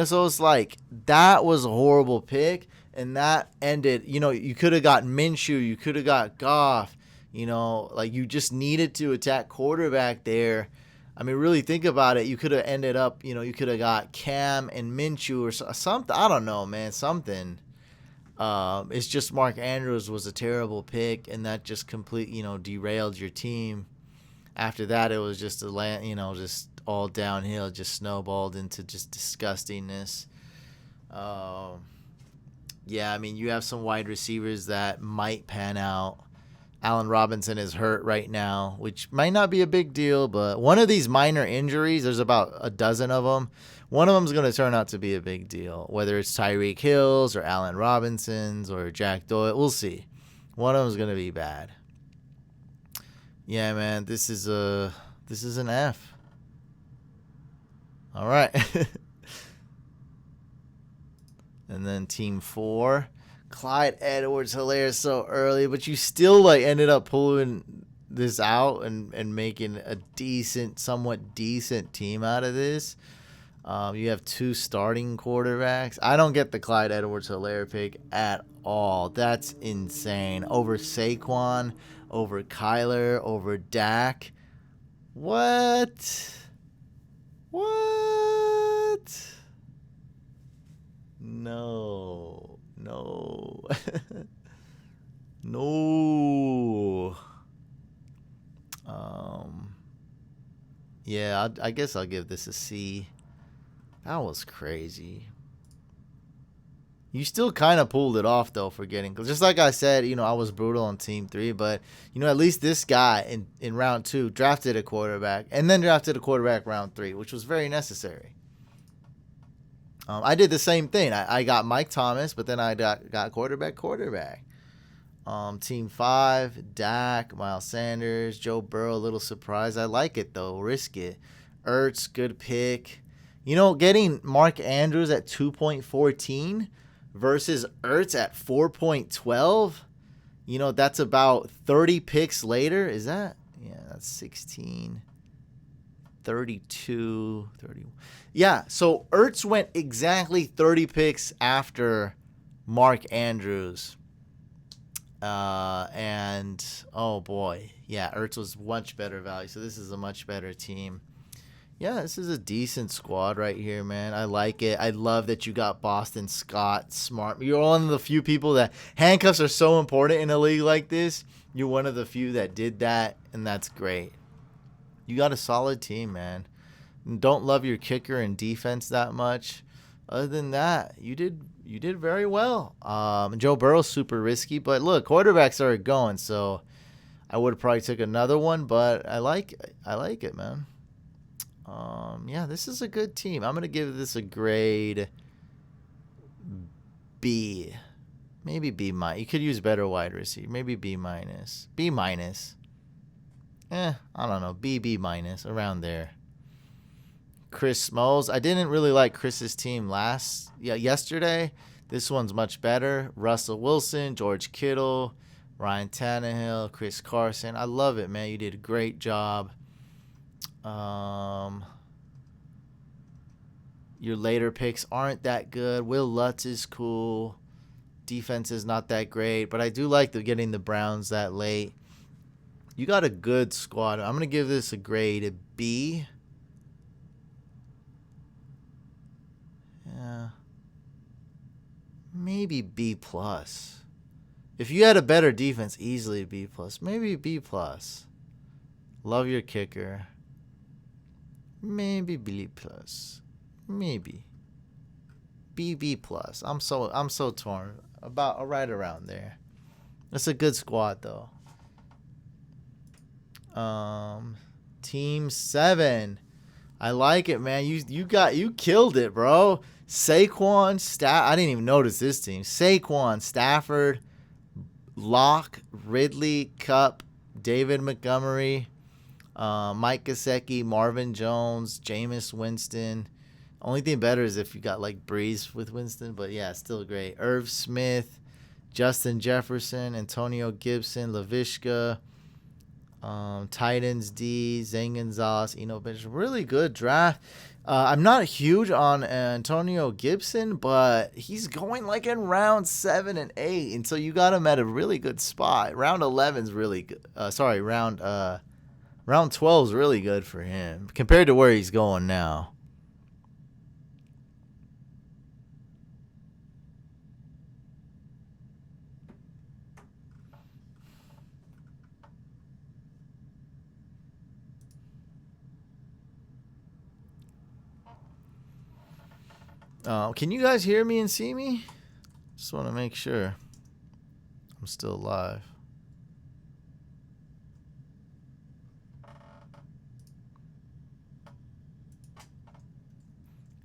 Speaker 1: So it's like, that was a horrible pick, and that ended, you could have got Minshew. You could have got Goff. You just needed to attack quarterback there. Really think about it. You could have ended up, you could have got Cam and Minshew or something. I don't know, man, something. It's just Mark Andrews was a terrible pick, and that just derailed your team. After that, it was just just all downhill, just snowballed into just disgustingness. You have some wide receivers that might pan out. Allen Robinson is hurt right now, which might not be a big deal, but one of these minor injuries, there's about a dozen of them. One of them is going to turn out to be a big deal, whether it's Tyreek Hill's or Allen Robinson's or Jack Doyle. We'll see. One of them is going to be bad. Yeah, man, this is an F. All right. And then team 4. Clyde Edwards-Helaire so early, but you still ended up pulling this out and making a somewhat decent team out of this. You have 2 starting quarterbacks. I don't get the Clyde Edwards-Helaire pick at all. That's insane. Over Saquon, over Kyler, over Dak. What? No. No. I guess I'll give this a C. That was crazy. You still kind of pulled it off, though, for getting... Because just like I said, I was brutal on Team 3. But, at least this guy in round 2 drafted a quarterback. And then drafted a quarterback round 3, which was very necessary. I did the same thing. I got Mike Thomas, but then I got quarterback. Team 5, Dak, Miles Sanders, Joe Burrow, a little surprise. I like it, though. Risk it. Ertz, good pick. Getting Mark Andrews at 2.14 versus Ertz at 4.12, that's about 30 picks later. Is that? Yeah, that's 16, 32, 31. Yeah, so Ertz went exactly 30 picks after Mark Andrews. And, oh boy. Yeah, Ertz was much better value. So this is a much better team. Yeah, this is a decent squad right here, man. I like it. I love that you got Boston Scott, smart. You're one of the few people that handcuffs are so important in a league like this. You're one of the few that did that, and that's great. You got a solid team, man. Don't love your kicker and defense that much. Other than that, you did very well. Joe Burrow's super risky, but look, quarterbacks are going, so I would have probably took another one, but I like it, man. This is a good team. I'm gonna give this a grade B, maybe B minus. You could use better wide receiver, maybe B minus. B minus. I don't know. B minus, around there. Chris Smalls. I didn't really like Chris's team yesterday. This one's much better. Russell Wilson, George Kittle, Ryan Tannehill, Chris Carson. I love it, man. You did a great job. Your later picks aren't that good. Will Lutz is cool. Defense is not that great, but I do like getting the Browns that late. You got a good squad. I'm going to give this a grade, a B. Yeah. Maybe B plus. If you had a better defense, easily B plus. Maybe B plus. Love your kicker. Maybe B plus. Maybe B plus. I'm so torn. About right around there. That's a good squad though. Team 7. I like it, man. You killed it, bro. Saquon, I didn't even notice this team. Saquon, Stafford, Locke, Ridley, Kupp, David Montgomery, Mike Gesicki, Marvin Jones, Jameis Winston. Only thing better is if you got like Breeze with Winston, but yeah, still great. Irv Smith, Justin Jefferson, Antonio Gibson, Laviska, Titans D, Zane Gonzalez, Eno Bench. Really good draft. I'm not huge on Antonio Gibson, but he's going like in round 7 and 8, and so you got him at a really good spot. Round 11's really good. Round 12 is really good for him compared to where he's going now. Can you guys hear me and see me? Just want to make sure I'm still alive.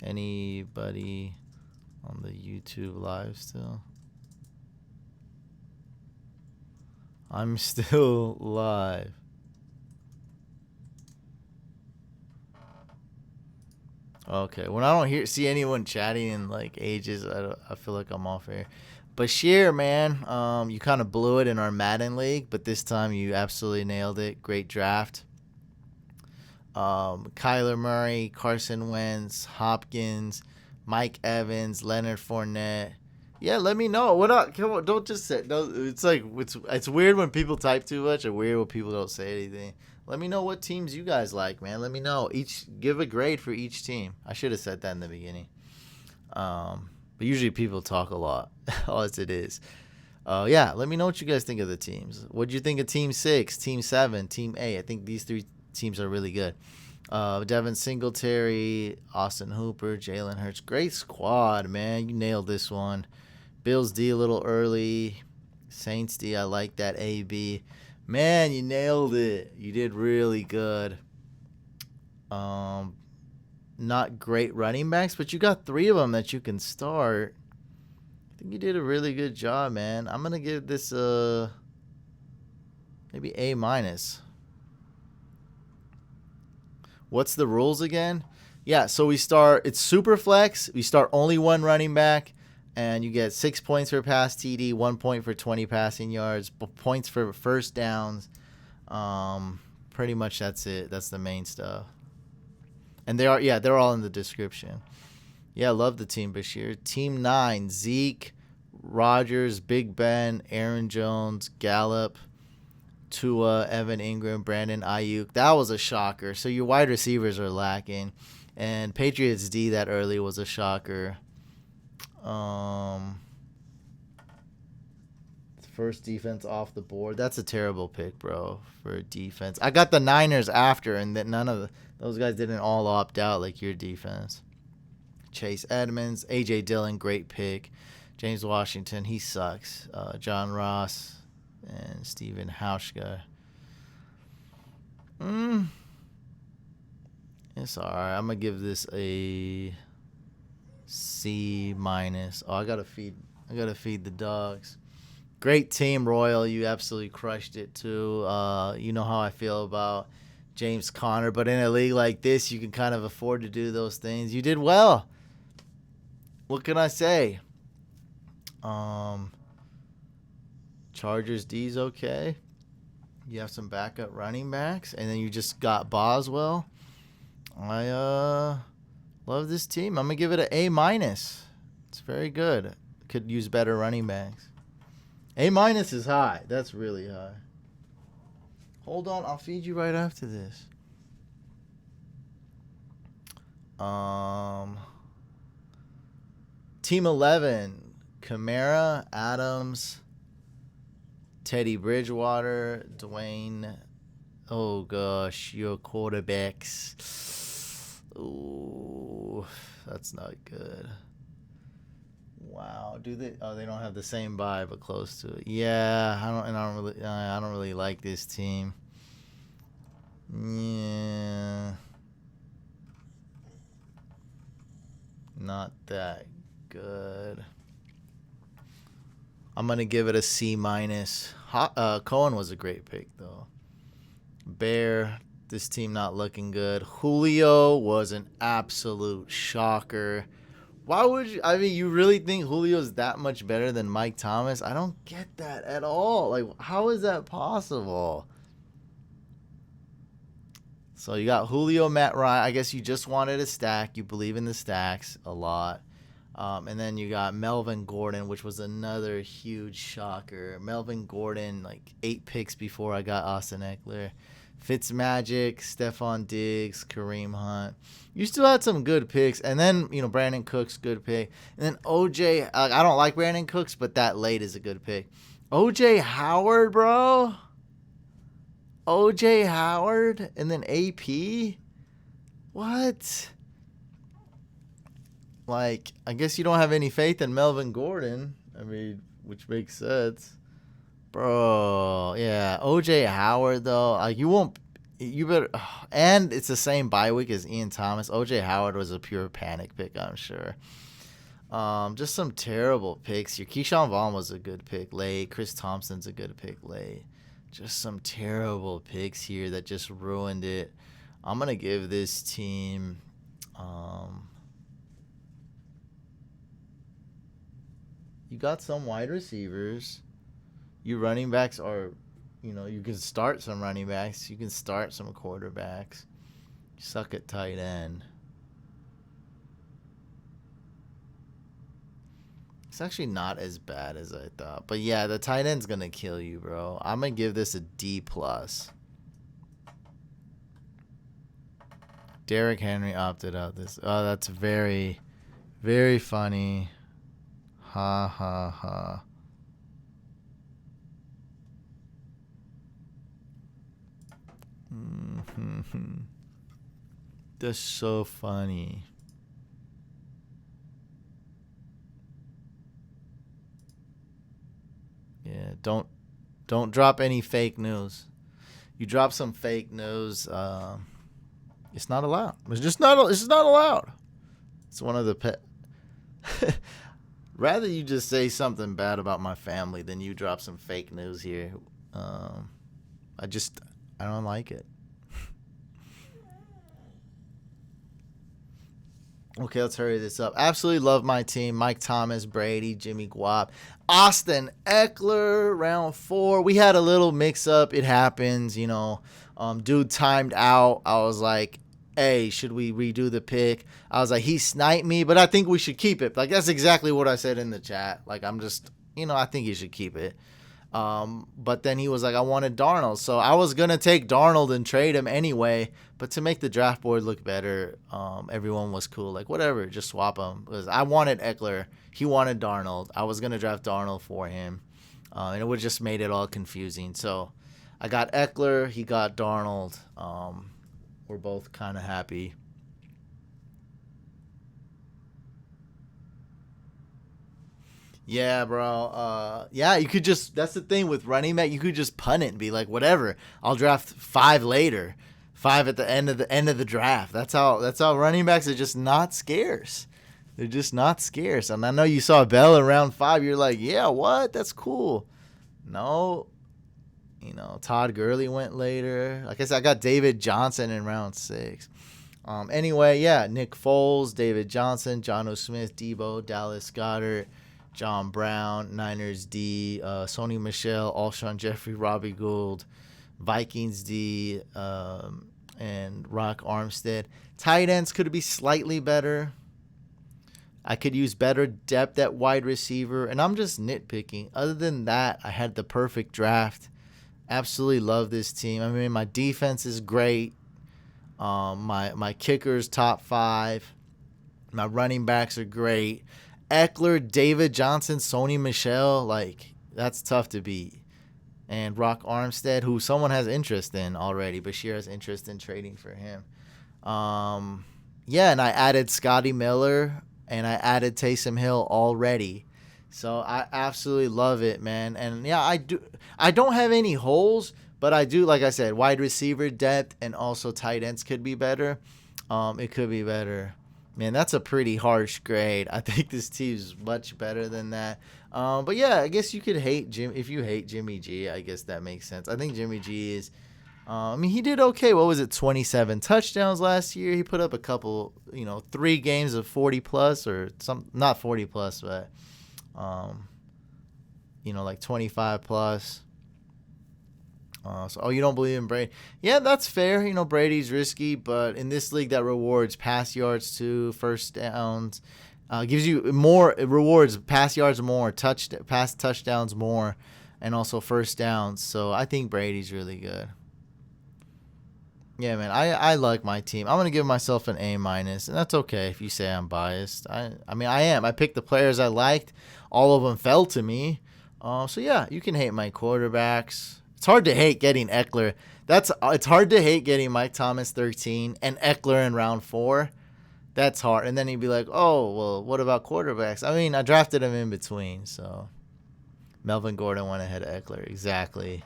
Speaker 1: Anybody on the YouTube live still? I'm still live. Okay, when I don't see anyone chatting in like ages, I feel like I'm off air. Bashir, man, you kind of blew it in our Madden league, but this time you absolutely nailed it. Great draft. Kyler Murray, Carson Wentz, Hopkins, Mike Evans, Leonard Fournette. Yeah, let me know. What up? Come on, don't just say. No, it's like it's weird when people type too much, or weird when people don't say anything. Let me know what teams you guys like, man. Let me know. Give a grade for each team. I should have said that in the beginning. But usually people talk a lot, as it is. Yeah, let me know what you guys think of the teams. What do you think of Team 6, Team 7, Team 8? I think these 3 teams are really good. Devin Singletary, Austin Hooper, Jalen Hurts. Great squad, man. You nailed this one. Bills D a little early. Saints D, I like that. AB. Man, you nailed it. You did really good. Not great running backs, but you got 3 of them that you can start. I think you did a really good job, man. I'm going to give this maybe A minus. What's the rules again? Yeah, so it's SuperFlex. We start only 1 running back, and you get 6 points for pass TD, 1 point for 20 passing yards, points for first downs. Pretty much that's it. That's the main stuff. And they're all in the description. Yeah, love the team, Bashir. Team 9, Zeke, Rodgers, Big Ben, Aaron Jones, Gallup, Tua, Evan Ingram, Brandon Ayuk. That was a shocker. So your wide receivers are lacking. And Patriots D that early was a shocker. First defense off the board. That's a terrible pick, bro, for defense. I got the Niners after, and that none of those guys didn't all opt out like your defense. Chase Edmonds, A.J. Dillon, great pick. James Washington, he sucks. John Ross and Steven Hauschka. It's all right. I'm going to give this a C minus. Oh, I gotta feed the dogs. Great team, Royal. You absolutely crushed it too. You know how I feel about James Conner, but in a league like this, you can kind of afford to do those things. You did well. What can I say? Um, Chargers D's okay. You have some backup running backs, and then you just got Boswell. I love this team. I'm gonna give it an A minus. It's very good. Could use better running backs. A minus is high. That's really high. Hold on, I'll feed you right after this. Team 11: Kamara, Adams, Teddy Bridgewater, Dwayne. Oh gosh, your quarterbacks. Ooh, that's not good. Wow, do they? Oh, they don't have the same bye, but close to it. Yeah, I don't really like this team. Yeah, not that good. I'm gonna give it a C minus. Cohen was a great pick though. Bear, this team not looking good. Julio was an absolute shocker. Why would you? I mean, you really think Julio's that much better than Mike Thomas? I don't get that at all. Like, how is that possible? So you got Julio, Matt Ryan. I guess you just wanted a stack. You believe in the stacks a lot. And then you got Melvin Gordon, which was another huge shocker. Melvin Gordon, like 8 picks before I got Austin Eckler. Fitzmagic, Stephon Diggs, Kareem Hunt. You still had some good picks. And then, Brandon Cooks, good pick. And then OJ, I don't like Brandon Cooks, but that late is a good pick. OJ Howard, bro. OJ Howard and then AP? What? Like, I guess you don't have any faith in Melvin Gordon. I mean, which makes sense. Bro, yeah. OJ Howard, though, like, you better. And it's the same bye week as Ian Thomas. OJ Howard was a pure panic pick, I'm sure. Just some terrible picks here. Keyshawn Vaughn was a good pick late. Chris Thompson's a good pick late. Just some terrible picks here that just ruined it. I'm going to give this team... you got some wide receivers. Your running backs are, you can start some running backs. You can start some quarterbacks. You suck at tight end. It's actually not as bad as I thought. But yeah, the tight end's going to kill you, bro. I'm going to give this a D+. Derrick Henry opted out this. Oh, that's very, very funny. Ha, ha, ha. Mm-hmm. That's so funny. Yeah, don't drop any fake news. You drop some fake news, it's not allowed. It's just not allowed. It's one of the pet. Rather you just say something bad about my family than you drop some fake news here. I don't like it. Okay, let's hurry this up. Absolutely love my team. Mike Thomas, Brady, Jimmy Guap, Austin Eckler, round 4. We had a little mix-up. It happens, Dude timed out. I was like, hey, should we redo the pick? I was like, he sniped me, but I think we should keep it. Like, that's exactly what I said in the chat. Like, I'm just, I think you should keep it. But then he was like, I wanted Darnold. So I was going to take Darnold and trade him anyway. But to make the draft board look better, everyone was cool. Like, whatever, just swap him. Because I wanted Eckler. He wanted Darnold. I was going to draft Darnold for him. And it would have just made it all confusing. So I got Eckler. He got Darnold. We're both kind of happy. Yeah, bro. Yeah, you could just, that's the thing with running back, you could just punt it and be like, whatever. I'll draft 5 later. 5 at the end of the draft. That's how running backs are just not scarce. They're just not scarce. And I know you saw Bell in round 5, you're like, yeah, what? That's cool. No. Todd Gurley went later. Like I said, I got David Johnson in round 6. Anyway, yeah, Nick Foles, David Johnson, Jonnu Smith, Debo, Dallas Goedert, John Brown, Niners D, Sony Michel, Alshon Jeffrey, Robbie Gould, Vikings D, and Rock Armstead. Tight ends could be slightly better. I could use better depth at wide receiver, and I'm just nitpicking. Other than that, I had the perfect draft. Absolutely love this team. I mean, my defense is great. My kicker's top 5. My running backs are great. Eckler, David Johnson, Sony Michel, like, that's tough to beat. And Rock Armstead, who someone has interest in already. Bashir has interest in trading for him. Yeah, and I added Scotty Miller, and I added Taysom Hill already. So I absolutely love it, man. And yeah, I don't have any holes, but I do, like I said, wide receiver depth and also tight ends could be better. It could be better. Man, that's a pretty harsh grade. I think this team's much better than that. But yeah, I guess you could hate Jim if you hate Jimmy G. I guess that makes sense. I think Jimmy G is. I mean, he did okay. What was it? 27 touchdowns last year. He put up a couple, 3 games of 40 plus or some, not 40 plus, but like 25 plus. So you don't believe in Brady? Yeah, that's fair. Brady's risky, but in this league that rewards pass yards too, first downs, gives you more, it rewards pass yards more, pass touchdowns more, and also first downs. So I think Brady's really good. Yeah, man, I like my team. I'm gonna give myself an A-, and that's okay if you say I'm biased. I mean I am. I picked the players I liked. All of them fell to me. So yeah, you can hate my quarterbacks. It's hard to hate getting Eckler. It's hard to hate getting Mike Thomas 13 and Eckler in round 4. That's hard. And then he'd be like, oh, well, what about quarterbacks? I mean, I drafted him in between, so Melvin Gordon went ahead of Eckler. Exactly.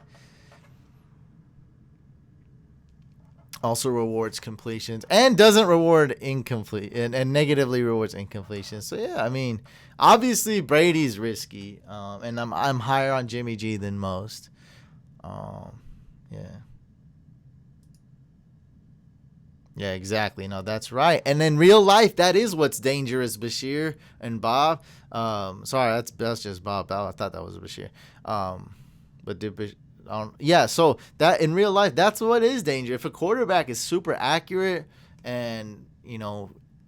Speaker 1: Also rewards completions and doesn't reward incomplete and negatively rewards incompletions. So yeah, I mean, obviously Brady's risky, and I'm higher on Jimmy G than most. Yeah, exactly. No, that's right. And in real life, that is what's dangerous, Bashir and Bob. Sorry, that's just Bob. I thought that was Bashir. Yeah, so that in real life, that's what is danger. If a quarterback is super accurate and,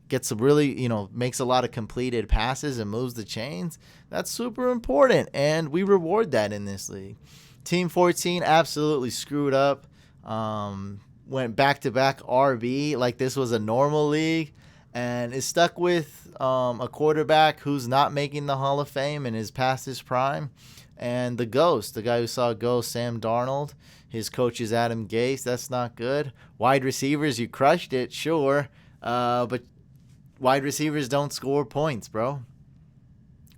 Speaker 1: gets a really, makes a lot of completed passes and moves the chains, that's super important. And we reward that in this league. Team 14 absolutely screwed up. Went back-to-back RB like this was a normal league, and is stuck with a quarterback who's not making the Hall of Fame and is past his prime. And the ghost, the guy who saw a ghost, Sam Darnold. His coach is Adam Gase. That's not good. Wide receivers, you crushed it, sure. But wide receivers don't score points, bro.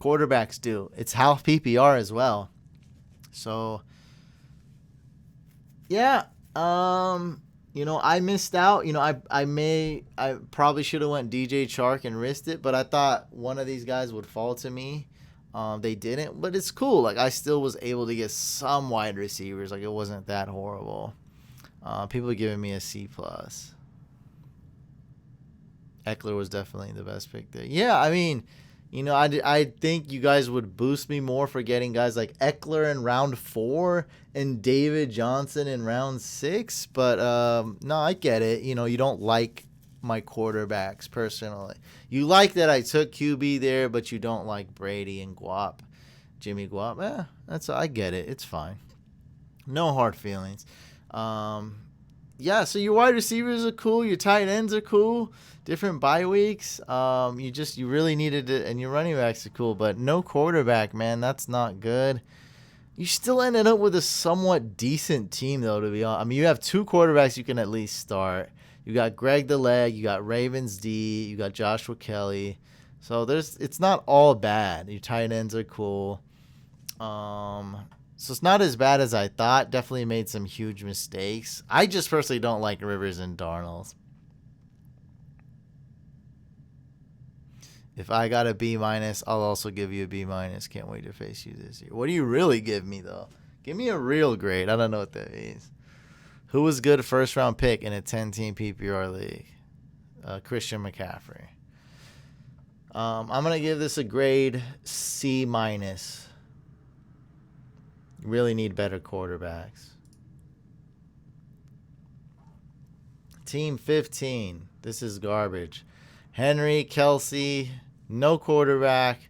Speaker 1: Quarterbacks do. It's half PPR as well. So, yeah. I missed out. I probably should have went DJ Chark and risked it, but I thought one of these guys would fall to me. They didn't, but it's cool. Like, I still was able to get some wide receivers. Like, it wasn't that horrible. People are giving me a C+. Eckler was definitely the best pick there. Yeah, I mean, I think you guys would boost me more for getting guys like Eckler in round 4 and David Johnson in round 6. But, no, I get it. You don't like my quarterbacks personally. You like that I took QB there, but you don't like Brady and Jimmy Guap. I get it. It's fine. No hard feelings. Yeah, so your wide receivers are cool. Your tight ends are cool. Different bye weeks. You really needed it, and your running backs are cool, but no quarterback, man. That's not good. You still ended up with a somewhat decent team, though, to be honest. I mean, you have 2 quarterbacks you can at least start. You got Greg the Leg, you got Ravens D, you got Joshua Kelly. So it's not all bad. Your tight ends are cool. So it's not as bad as I thought. Definitely made some huge mistakes. I just personally don't like Rivers and Darnold. If I got a B-, I'll also give you a B-. Can't wait to face you this year. What do you really give me, though? Give me a real grade. I don't know what that means. Who was good first-round pick in a 10-team PPR league? Christian McCaffrey. I'm going to give this a grade C minus. Really need better quarterbacks. Team 15. This is garbage. Henry, Kelsey, no quarterback.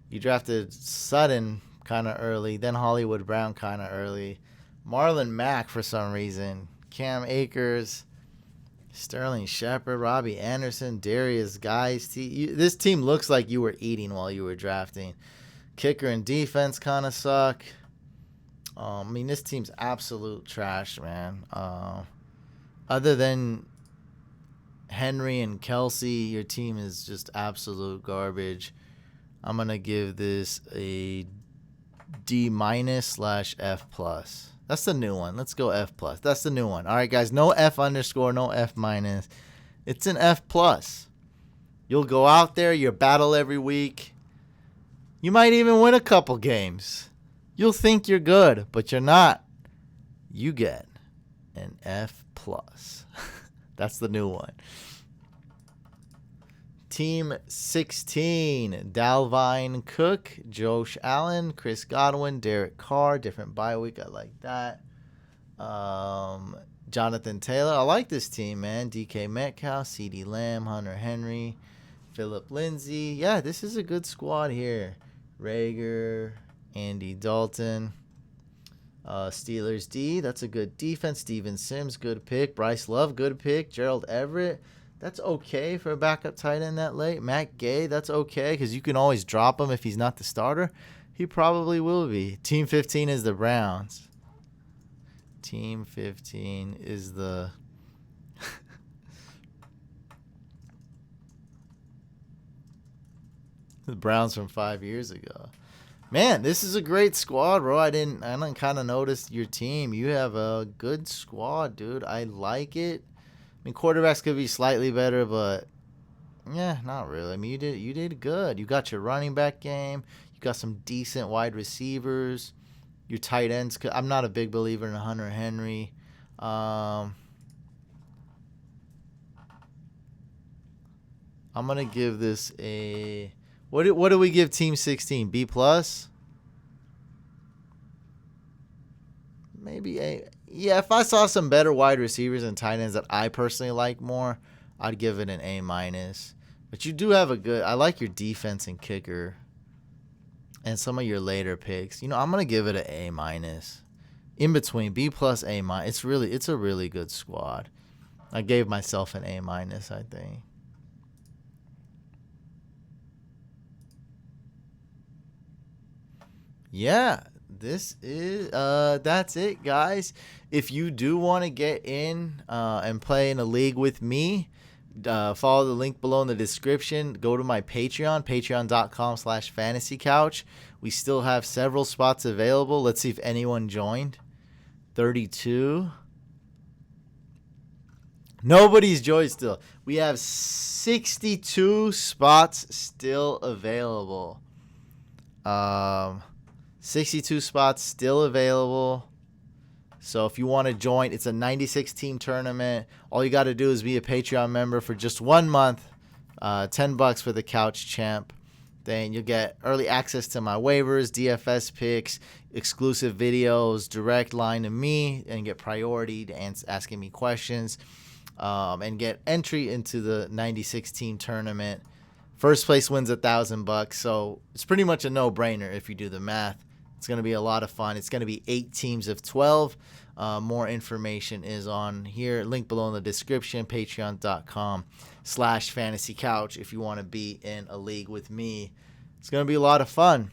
Speaker 1: You drafted Sutton kind of early, then Hollywood Brown kind of early. Marlon Mack for some reason. Cam Akers, Sterling Shepard, Robbie Anderson, Darius Guys. This team looks like you were eating while you were drafting. Kicker and defense kind of suck. I mean, this team's absolute trash, man. Other than Henry and Kelsey, your team is just absolute garbage. I'm going to give this a D minus / F plus. That's the new one. Let's go F plus. That's the new one. All right, guys. No F underscore, no F minus. It's an F plus. You'll go out there, you battle every week. You might even win a couple games. You'll think you're good, but you're not. You get an F plus. That's the new one. Team 16, Dalvin Cook, Josh Allen, Chris Godwin, Derek Carr. Different bye week. I like that. Jonathan Taylor. I like this team, man. DK Metcalf, CeeDee Lamb, Hunter Henry, Phillip Lindsay. Yeah, this is a good squad here. Rager, Andy Dalton. Steelers D. That's a good defense. Steven Sims, good pick. Bryce Love, good pick. Gerald Everett. That's okay for a backup tight end that late. Matt Gay, that's okay because you can always drop him if he's not the starter. He probably will be. Team 15 is the Browns. Team 15 is the... the Browns from 5 years ago. Man, this is a great squad, bro. I didn't kind of notice your team. You have a good squad, dude. I like it. I mean, quarterbacks could be slightly better, but yeah, not really. I mean, you did good. You got your running back game. You got some decent wide receivers. Your tight ends. I'm not a big believer in Hunter Henry. I'm gonna give this a what do we give Team 16? B plus? Maybe a. Yeah, if I saw some better wide receivers and tight ends that I personally like more, I'd give it an A minus. But you do have a good... I like your defense and kicker and some of your later picks. You know, I'm going to give it an A minus. In between, B plus, A minus. It's a really good squad. I gave myself an A minus, I think. Yeah. This is that's it, guys. If you do want to get in and play in a league with me, follow the link below in the description. Go to my Patreon, patreon.com/fantasycouch. We still have several spots available. Let's see if anyone joined. 32. Nobody's joined still. We have 62 spots still available. 62 spots still available. So if you want to join, it's a 96-team tournament. All you got to do is be a Patreon member for just 1 month. $10 for the Couch Champ. Then you'll get early access to my waivers, DFS picks, exclusive videos, direct line to me, and get priority to asking me questions. And get entry into the 96-team tournament. First place wins $1,000. So it's pretty much a no-brainer if you do the math. It's going to be a lot of fun. It's going to be 8 teams of 12. More information is on here. Link below in the description. Patreon.com/fantasycouch if you want to be in a league with me. It's going to be a lot of fun.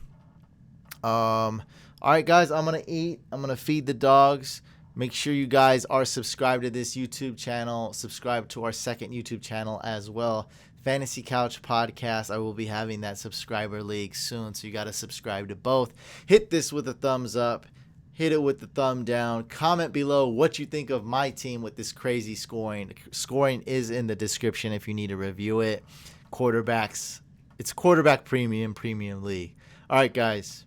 Speaker 1: All right, guys. I'm going to eat. I'm going to feed the dogs. Make sure you guys are subscribed to this YouTube channel. Subscribe to our second YouTube channel as well. Fantasy Couch Podcast. I will be having that subscriber league soon, so you got to subscribe to both. Hit this with a thumbs up. Hit it with the thumb down. Comment below what you think of my team with this crazy scoring. Scoring is in the description if you need to review it. Quarterbacks. It's quarterback premium league. All right, guys.